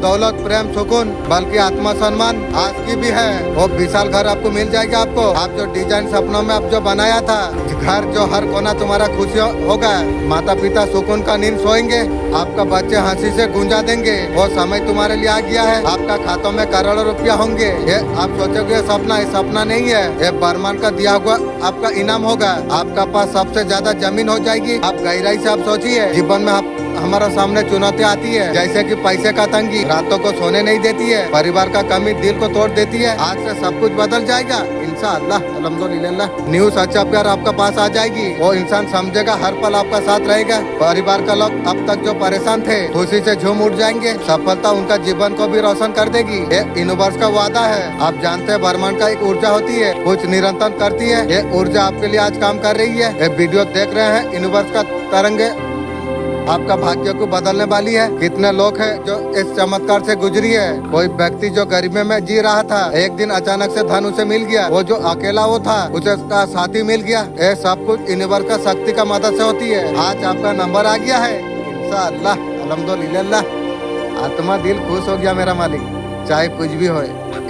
Speaker 1: दौलत प्रेम सुकून बल्कि आत्मा सम्मान आज की भी है। वो विशाल घर आपको मिल जाएगा। आपको आप जो डिजाइन सपनों में आप जो बनाया था, घर जो हर कोना तुम्हारा खुशी होगा, माता पिता सुकून का नींद सोएंगे, आपका बच्चे हंसी से गूंजा देंगे। वो समय तुम्हारे लिए आ गया है, आपका खातों में करोड़ों रुपया होंगे। ये आप सोचोगे सपना, ये सपना नहीं है, ये ब्रह्मांड का दिया हुआ आपका इनाम होगा। आपका पास सबसे ज्यादा जमीन हो जाएगी। आप गहराई से आप सोचिए, जीवन में हमारा सामने चुनौती आती है, जैसे कि पैसे का तंगी रातों को सोने नहीं देती है, परिवार का कमी दिल को तोड़ देती है। आज से सब कुछ बदल जाएगा इंशाअल्लाह, अल्हम्दुलिल्लाह। न्यू सच्चा प्यार आपका पास आ जाएगी। वो इंसान समझेगा, हर पल आपका साथ रहेगा। परिवार का लोग अब तक जो परेशान थे खुशी से झूम उठ जाएंगे। सफलता उनका जीवन को भी रोशन कर देगी। ये यूनिवर्स का वादा है। आप जानते हैं ब्रह्मांड का एक ऊर्जा होती है, कुछ निरंतर करती है। ये ऊर्जा आपके लिए आज काम कर रही है। ये वीडियो देख रहे हैं, यूनिवर्स का तरंगे आपका भाग्य को बदलने वाली है। कितने लोग हैं जो इस चमत्कार से गुजरी है। कोई व्यक्ति जो गरीबी में जी रहा था, एक दिन अचानक से धन उसे मिल गया। वो जो अकेला वो था, उसे उसका साथी मिल गया। ये सब कुछ यूनिवर्स का शक्ति का मदद से होती है। आज आपका नंबर आ गया है इंशाअल्लाह, अल्हम्दुलिल्लाह। आत्मा दिल खुश हो गया मेरा मालिक, चाहे कुछ भी हो।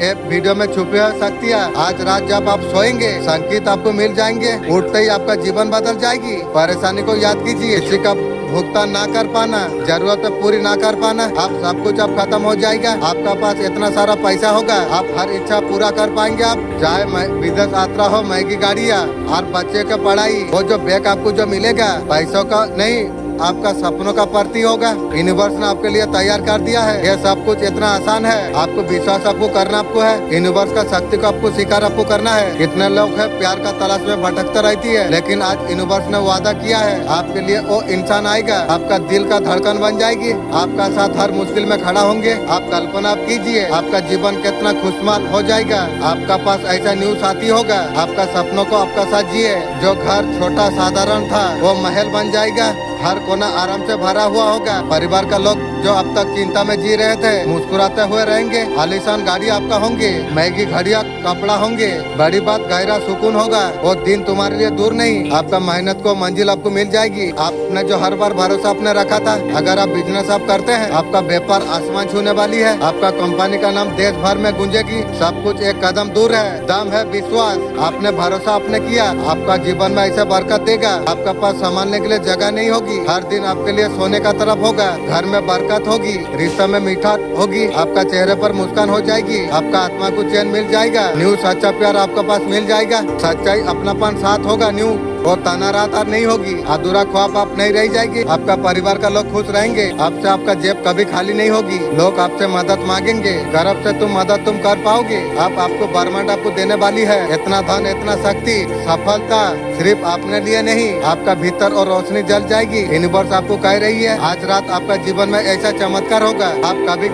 Speaker 1: एक वीडियो में छुपी हुई शक्तियाँ आज रात जब आप सोएंगे, संकेत आपको मिल जाएंगे। उठते ही आपका जीवन बदल जाएगी। परेशानी को याद कीजिए, किसी का भुगतान ना कर पाना, जरूरत पूरी ना कर पाना, आप सब कुछ अब खत्म हो जाएगा। आपका पास इतना सारा पैसा होगा, आप हर इच्छा पूरा कर पाएंगे। आप चाहे विदेश यात्रा हो, महंगी गाड़ियाँ और बच्चे का पढ़ाई, वो जो बैग आपको जो मिलेगा पैसों का नहीं, आपका सपनों का प्रति होगा। यूनिवर्स ने आपके लिए तैयार कर दिया है। यह सब कुछ इतना आसान है। आपको विश्वास आपको करना आपको है। यूनिवर्स का शक्ति को आपको स्वीकार आपको करना है। कितने लोग हैं प्यार का तलाश में भटकते रहती है, लेकिन आज यूनिवर्स ने वादा किया है आपके लिए वो इंसान आएगा, आपका दिल का धड़कन बन जाएगी, आपका साथ हर मुश्किल में खड़ा होंगे। आप कल्पना आप कीजिए, आपका जीवन कितना खुशहाल हो जाएगा। आपका पास ऐसा न्यू साथी होगा, आपका सपनों को आपका साथ जिए। जो घर छोटा साधारण था वो महल बन जाएगा। हर कोना आराम से भरा हुआ होगा। परिवार का लोग जो अब तक चिंता में जी रहे थे, मुस्कुराते हुए रहेंगे। आलीशान गाड़ी आपका होंगे, महंगी घड़ियां कपड़ा होंगे। बड़ी बात गहरा सुकून होगा। वो दिन तुम्हारे लिए दूर नहीं, आपका मेहनत को मंजिल आपको मिल जाएगी। आपने जो हर बार भरोसा आपने रखा था, अगर आप बिजनेस आप करते हैं, आपका व्यापार आसमान छूने वाली है। आपका कंपनी का नाम देश भर में गूंजेगी। सब कुछ एक कदम दूर है। दम है विश्वास, आपने भरोसा आपने किया। आपका जीवन में ऐसा बरकत देगा, आपका पास संभालने के लिए जगह नहीं होगी। हर दिन आपके लिए सोने का तरफ होगा। घर में बरकत होगी, रिश्ते में मीठा होगी, आपका चेहरे पर मुस्कान हो जाएगी। आपका आत्मा को चैन मिल जाएगा। न्यू सच्चा प्यार आपके पास मिल जाएगा। सच्चाई अपनापन साथ होगा। न्यू वो तनारातार नहीं होगी। अधूरा ख्वाब आप नहीं रह जाएगी। आपका परिवार का लोग खुश रहेंगे। आपसे आपका जेब कभी खाली नहीं होगी। लोग आपसे मदद मांगेंगे, गर्व से तुम मदद तुम कर पाओगे। आपको ब्रह्मांड आपको देने वाली है इतना धन, इतना शक्ति, सफलता सिर्फ अपने लिए नहीं, आपका भीतर और रोशनी जल जाएगी। यूनिवर्स आपको कह रही है आज रात आपका जीवन में ऐसा चमत्कार होगा आप कभी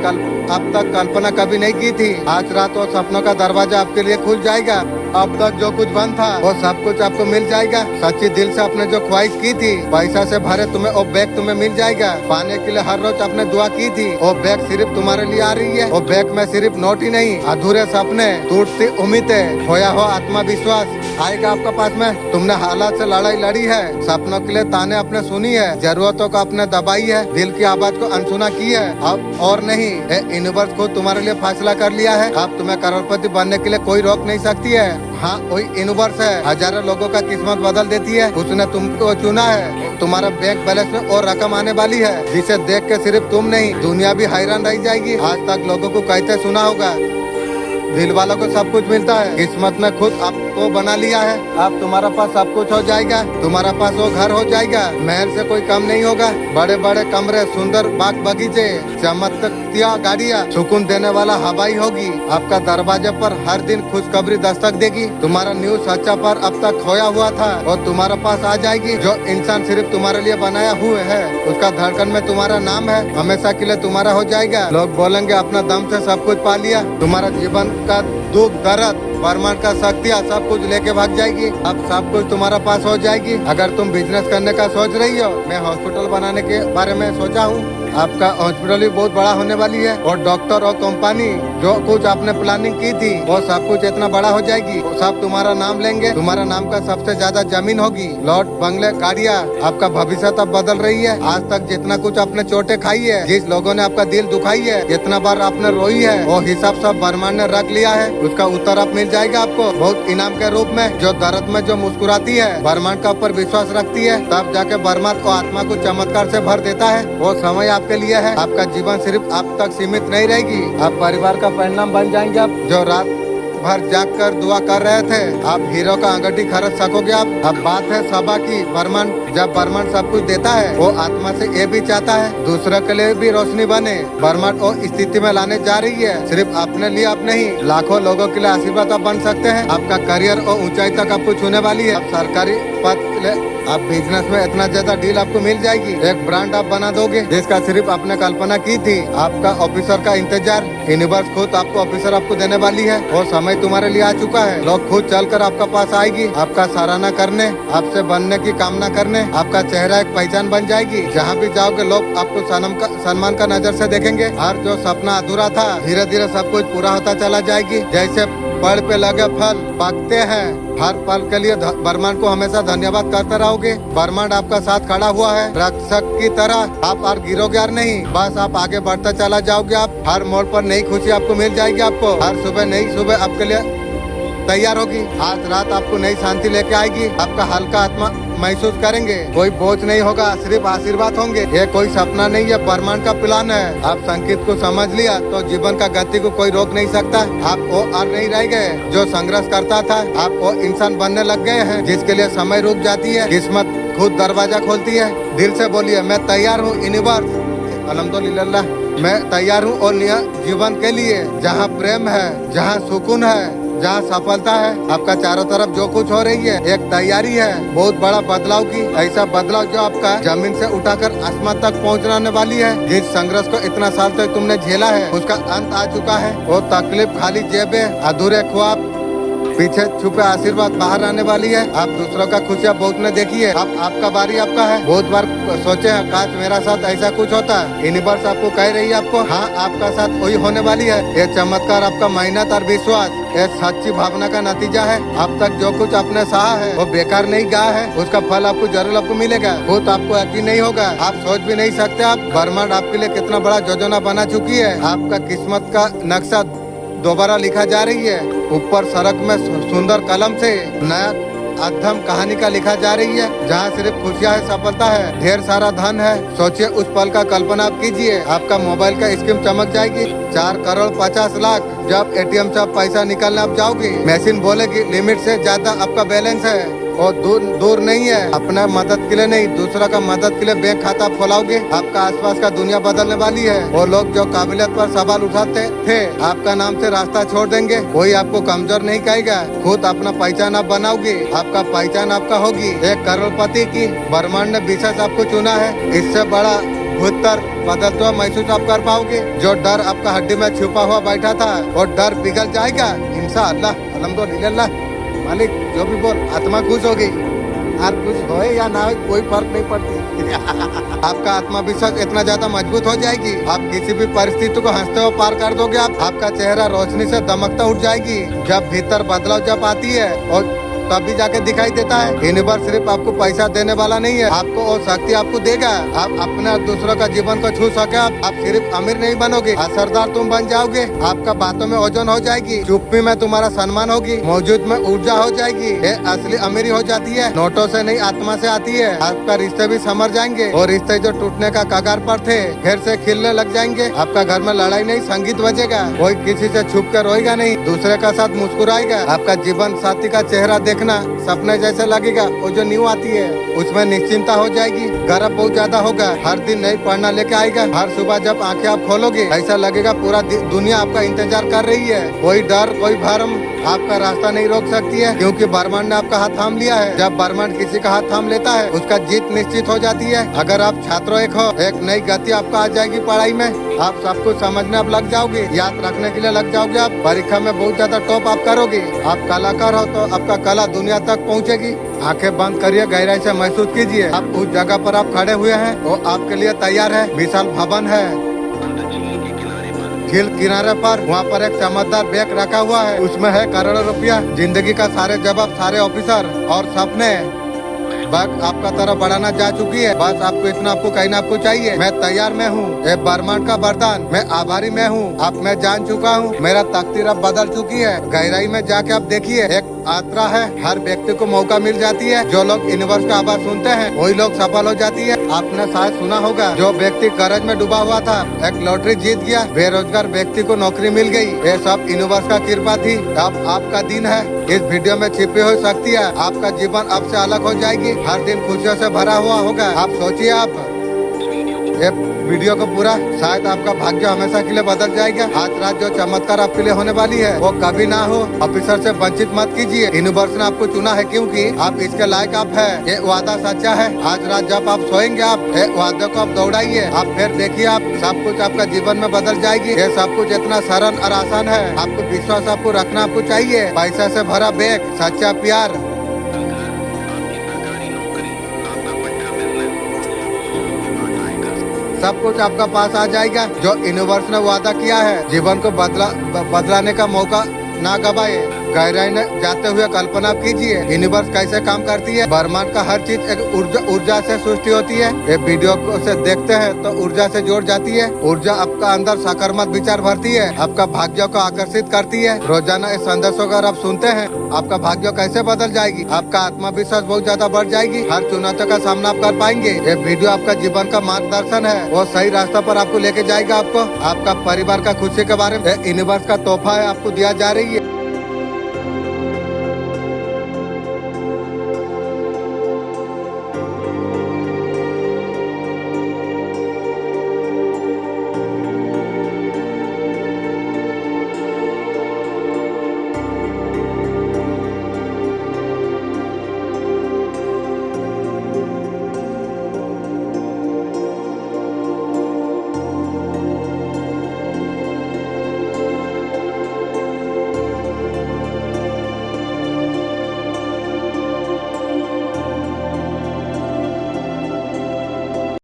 Speaker 1: अब तक कल्पना कभी नहीं की थी। आज रात वो सपनों का दरवाजा आपके लिए खुल जाएगा। अब तक जो कुछ बंद था वो सब कुछ आपको मिल जाएगा। सच्ची दिल से आपने जो ख्वाहिश की थी, पैसा से भरे तुम्हें वो बैग तुम्हें मिल जाएगा। पाने के लिए हर रोज आपने दुआ की थी, वो बैग सिर्फ तुम्हारे लिए आ रही है। वो बैग में सिर्फ नोट ही नहीं, अधूरे सपने, टूटती उम्मीदें, खोया हुआ आत्मविश्वास आएगा आपके पास में। तुमने हालात से लड़ाई लड़ी है, सपनों के लिए ताने आपने सुनी है, जरूरतों को आपने दबाई है, दिल की आवाज को अनसुना की है। अब और नहीं, यूनिवर्स को तुम्हारे लिए फैसला कर लिया है। अब तुम्हें करोड़पति बनने के लिए कोई रोक नहीं सकती है। हाँ, वही यूनिवर्स है, हजारों लोगों का किस्मत बदल देती है। उसने तुमको चुना है। तुम्हारा बैंक बैलेंस में और रकम आने वाली है, जिसे देख के सिर्फ तुम नहीं दुनिया भी हैरान रह जाएगी। आज तक लोगों को कहते सुना होगा, दिल वालों को सब कुछ मिलता है, किस्मत में खुद आपको बना लिया है। अब तुम्हारा पास सब कुछ हो जाएगा। तुम्हारा पास वो घर हो जाएगा, महल से कोई कम नहीं होगा। बड़े बड़े कमरे, सुंदर बाग बगीचे, चमकतिया गाड़ियाँ, सुकून देने वाला हवाई होगी। आपका दरवाजे पर हर दिन खुशखबरी दस्तक देगी। तुम्हारा न्यू सच्चा पर अब तक खोया हुआ था और तुम्हारे पास आ जाएगी। जो इंसान सिर्फ तुम्हारे लिए बनाया हुआ है, उसका धड़कन में तुम्हारा नाम है, हमेशा के लिए तुम्हारा हो जाएगा। लोग बोलेंगे अपना दम से सब कुछ पा लिया। तुम्हारा जीवन का दुख दर्द, ब्रह्मांड का शक्तियाँ सब कुछ लेके भाग जाएगी। अब सब कुछ तुम्हारा पास हो जाएगी। अगर तुम बिजनेस करने का सोच रही हो, मैं हॉस्पिटल बनाने के बारे में सोचा हूँ, आपका हॉस्पिटल भी बहुत बड़ा होने वाली है और डॉक्टर और कंपनी जो कुछ आपने प्लानिंग की थी वो सब कुछ इतना बड़ा हो जाएगी। वो सब तुम्हारा नाम लेंगे, तुम्हारा नाम का सबसे ज्यादा जमीन होगी, लॉट, बंगले, गाड़ियाँ। आपका भविष्य तब बदल रही है। आज तक जितना कुछ आपने चोटें खाई है, जिस लोगों ने आपका दिल दुखाई है, जितना बार आपने रोई है, वो हिसाब सब ब्रह्मांड ने रख लिया है। उसका उत्तर अब मिल जाएगा आपको बहुत इनाम के रूप में। जो दर्द में जो मुस्कुराती है, ब्रह्मांड का ऊपर विश्वास रखती है, तब जाके ब्रह्मांड को आत्मा को चमत्कार से भर देता है। वो समय आपके लिए है। आपका जीवन सिर्फ आप तक सीमित नहीं रहेगी, आप परिवार का परिणाम बन जाएंगे। आप जो रात भर जाग कर दुआ कर रहे थे, आप हीरो का अंगूठी खरीद सकोगे। आप अब बात है सभा की। ब्रह्मांड, जब ब्रह्मांड सब कुछ देता है, वो आत्मा से ये भी चाहता है दूसरों के लिए भी रोशनी बने। ब्रह्मांड वो स्थिति में लाने जा रही है। सिर्फ अपने लिए आप नहीं, लाखों लोगों के लिए आशीर्वाद आप बन सकते हैं। आपका करियर और ऊंचाई तक आपको छूने वाली है। आप सरकारी पद ले, आप बिजनेस में इतना ज्यादा डील आपको मिल जाएगी। एक ब्रांड आप बना दोगे जिसका सिर्फ आपने कल्पना की थी। आपका ऑफिसर का इंतजार यूनिवर्स खुद आपको ऑफिसर आपको देने वाली है। वो समय तुम्हारे लिए आ चुका है। लोग खुद चलकर आपका पास आएगी, आपका सराहना करने, आपसे बनने की कामना करने। आपका चेहरा एक पहचान बन जाएगी। जहाँ भी जाओगे लोग आपको सम्मान का नजर से देखेंगे। हर जो सपना अधूरा था, धीरे धीरे सब कुछ पूरा होता चला जाएगी। जैसे पेड़ पे लगे फल पकते हैं, हर पल के लिए ब्रह्मांड को हमेशा धन्यवाद करते रहोगे। ब्रह्मांड आपका साथ खड़ा हुआ है रक्षक की तरह। आप और गिरोगे और नहीं, बस आप आगे बढ़ते चला जाओगे। आप हर मोड़ पर नई खुशी आपको मिल जाएगी। आपको हर सुबह नई सुबह आपके लिए तैयार होगी। आज रात आपको नई शांति लेके आएगी। आपका हल्का आत्मा महसूस करेंगे। कोई बोझ नहीं होगा, सिर्फ आशीर्वाद होंगे। ये कोई सपना नहीं है, ब्रह्मांड का प्लान है। आप संकेत को समझ लिया तो जीवन का गति को कोई रोक नहीं सकता। आप वो और नहीं रह गए जो संघर्ष करता था। आप वो इंसान बनने लग गए हैं जिसके लिए समय रुक जाती है, किस्मत खुद दरवाजा खोलती है। दिल से बोलिए, मैं तैयार हूँ यूनिवर्स, अल्हम्दुलिल्लाह मैं तैयार हूँ और नया जीवन के लिए। जहाँ प्रेम है, जहाँ सुकून है, जहाँ सफलता है। आपका चारों तरफ जो कुछ हो रही है एक तैयारी है बहुत बड़ा बदलाव की। ऐसा बदलाव जो आपका जमीन से उठाकर आसमान तक पहुँचाने वाली है। जिस संघर्ष को इतना साल तक तुमने झेला है उसका अंत आ चुका है। वो तकलीफ, खाली जेबें, अधूरे ख्वाब, पीछे छुपे आशीर्वाद बाहर आने वाली है। आप दूसरों का खुशियाँ बहुत ने देखी है। अब आपका बारी आपका है। बहुत बार सोचे हैं काश मेरा साथ ऐसा कुछ होता। यूनिवर्स आपको कह रही है आपको, हाँ आपका साथ वही होने वाली है। ये चमत्कार आपका मेहनत और विश्वास, ये सच्ची भावना का नतीजा है। अब तक जो कुछ आपने सहा है वो बेकार नहीं गया है। उसका फल आपको जरूर आपको मिलेगा। खुद आपको यकीन नहीं होगा, आप सोच भी नहीं सकते। आप ब्रह्मांड आपके लिए कितना बड़ा योजना बना चुकी है। आपका किस्मत का नक्शा दोबारा लिखा जा रही है। ऊपर सड़क में सुंदर कलम से नया अध्यम कहानी का लिखा जा रही है। जहाँ सिर्फ खुशियाँ है, सफलता है, ढेर सारा धन है। सोचिए उस पल का कल्पना आप कीजिए। आपका मोबाइल का स्क्रीन चमक जाएगी। 4 करोड़ 50 लाख। जब एटीएम से आप पैसा निकालने आप जाओगे, मशीन बोलेगी लिमिट से ज्यादा आपका बैलेंस है। और दूर नहीं है। अपना मदद के लिए नहीं, दूसरा का मदद के लिए बैंक खाता खोलाओगे। आपका आसपास का दुनिया बदलने वाली है। वो लोग जो काबिलियत पर सवाल उठाते थे आपका नाम से रास्ता छोड़ देंगे। कोई आपको कमजोर नहीं कहेगा। खुद अपना पहचान आप बनाओगे। आपका पहचान आपका होगी 1 करोड़पति की। ब्रह्मांड ने विशेष आपको चुना है। इससे बड़ा भूतर बदलते हुआ महसूस आप कर पाओगे। जो डर आपका हड्डी में छुपा हुआ बैठा था वो डर पिघल जाएगा इंशाअल्लाह। अल्हम्दुलिल्लाह मालिक जो भी बोल, आत्मा खुश होगी। और कुछ होए या ना हो कोई फर्क नहीं पड़ती। आपका आत्मविश्वास इतना ज्यादा मजबूत हो जाएगी। आप किसी भी परिस्थिति को हंसते हुए पार कर दोगे। आपका चेहरा रोशनी से दमकता उठ जाएगी। जब भीतर बदलाव जब आती है और तभी जाके दिखाई देता है। यूनिवर्स सिर्फ आपको पैसा देने वाला नहीं है, आपको और शक्ति आपको देगा। आप अपने और दूसरों का जीवन को छू सके। आप सिर्फ अमीर नहीं बनोगे, असरदार तुम बन जाओगे। आपका बातों में ओजन हो जाएगी, चुप्पी में तुम्हारा सम्मान होगी, मौजूद में ऊर्जा हो जाएगी। ये असली अमीरी हो जाती है, नोटों से नहीं आत्मा से आती है। आपका रिश्ते भी समझ जाएंगे और रिश्ते जो टूटने का कगार पर थे फिर से खिलने लग जाएंगे। आपका घर में लड़ाई नहीं, संगीत बजेगा। कोई किसी से छुप कर रोएगा नहीं, दूसरे का साथ मुस्कुराएगा। आपका जीवन साथी का चेहरा देखना सपने जैसे लगेगा। वो जो न्यू आती है उसमें निश्चिंता हो जाएगी। गर्व बहुत ज्यादा होगा। हर दिन नई प्रेरणा लेके आएगा। हर सुबह जब आंखें आप खोलोगे ऐसा लगेगा पूरा दुनिया आपका इंतजार कर रही है। कोई डर, कोई भरम आपका रास्ता नहीं रोक सकती है, क्योंकि ब्रह्मांड ने आपका हाथ थाम लिया है। जब ब्रह्मांड किसी का हाथ थाम लेता है उसका जीत निश्चित हो जाती है। अगर आप छात्रों एक हो, एक नई गति आपका आ जाएगी पढ़ाई में। आप सब कुछ समझने आप लग जाओगे, याद रखने के लिए लग जाओगे। आप परीक्षा में बहुत ज्यादा टॉप आप करोगे। आप कलाकार हो तो आपका कला दुनिया तक पहुंचेगी। आंखें बंद करिए, गहराई से महसूस कीजिए आप उस जगह पर आप खड़े हुए हैं, वो आपके लिए तैयार है। विशाल भवन है झील किनारे पर, वहाँ पर एक चमकदार बैग रखा हुआ है, उसमें है करोड़ों रुपया, जिंदगी का सारे जवाब, सारे ऑफिसर और सपने। बैग आपका तरफ बढ़ाना जा चुकी है। बस आपको इतना आपको कहना आपको चाहिए, मैं तैयार में हूँ। ये ब्रह्मांड का वरदान, मैं आभारी में हूँ। अब मैं जान चुका हूँ, मेरा तकदीर अब बदल चुकी है। गहराई में जाके आप देखिए, एक यात्रा है, हर व्यक्ति को मौका मिल जाती है। जो लोग यूनिवर्स का आवाज सुनते हैं वही लोग सफल हो जाती है। आपने शायद सुना होगा, जो व्यक्ति कर्ज में डूबा हुआ था एक लॉटरी जीत गया, बेरोजगार व्यक्ति को नौकरी मिल गई। ये सब यूनिवर्स का कृपा थी। अब आपका दिन है, इस वीडियो में छिपी हो सकती है। आपका जीवन अब से अलग हो जाएगी, हर दिन खुशियों से भरा हुआ होगा। आप सोचिए, आप ये वीडियो को पूरा, शायद आपका भाग्य हमेशा के लिए बदल जाएगा। आज रात जो चमत्कार आपके लिए होने वाली है वो कभी ना हो। ऑफिसर से वंचित मत कीजिए, यूनिवर्स ने आपको चुना है, क्योंकि आप इसके लायक आप है। ये वादा सच्चा है। आज रात जब आप सोएंगे, आप वादे को आप दौड़ाइए, आप फिर देखिए, आप सब कुछ आपका जीवन में बदल जाएगी। ये सब कुछ इतना सरल और आसान है। आपको विश्वास आपको रखना आपको चाहिए। पैसा से भरा बैग, सच्चा प्यार, सब कुछ आपका पास आ जाएगा। जो यूनिवर्स ने वादा किया है, जीवन को बदलाने का मौका ना गवाए। गहराई में जाते हुए कल्पना कीजिए, यूनिवर्स कैसे काम करती है। ब्रह्मांड का हर चीज एक ऊर्जा से सृष्टि होती है। ये वीडियो को से देखते हैं तो ऊर्जा से जोड़ जाती है। ऊर्जा आपका अंदर सकारात्मक विचार भरती है, आपका भाग्य को आकर्षित करती है। रोजाना इस संदेशों अगर आप सुनते हैं, आपका भाग्य कैसे बदल जाएगी। आपका आत्मविश्वास बहुत ज्यादा बढ़ जाएगी, हर चुनौती का सामना आप कर पाएंगे। ये वीडियो आपका जीवन का मार्गदर्शन है, वो सही रास्ता पर आपको लेके जाएगा। आपको आपका परिवार का खुशी के बारे में यूनिवर्स का तोहफा है, आपको दिया जा रही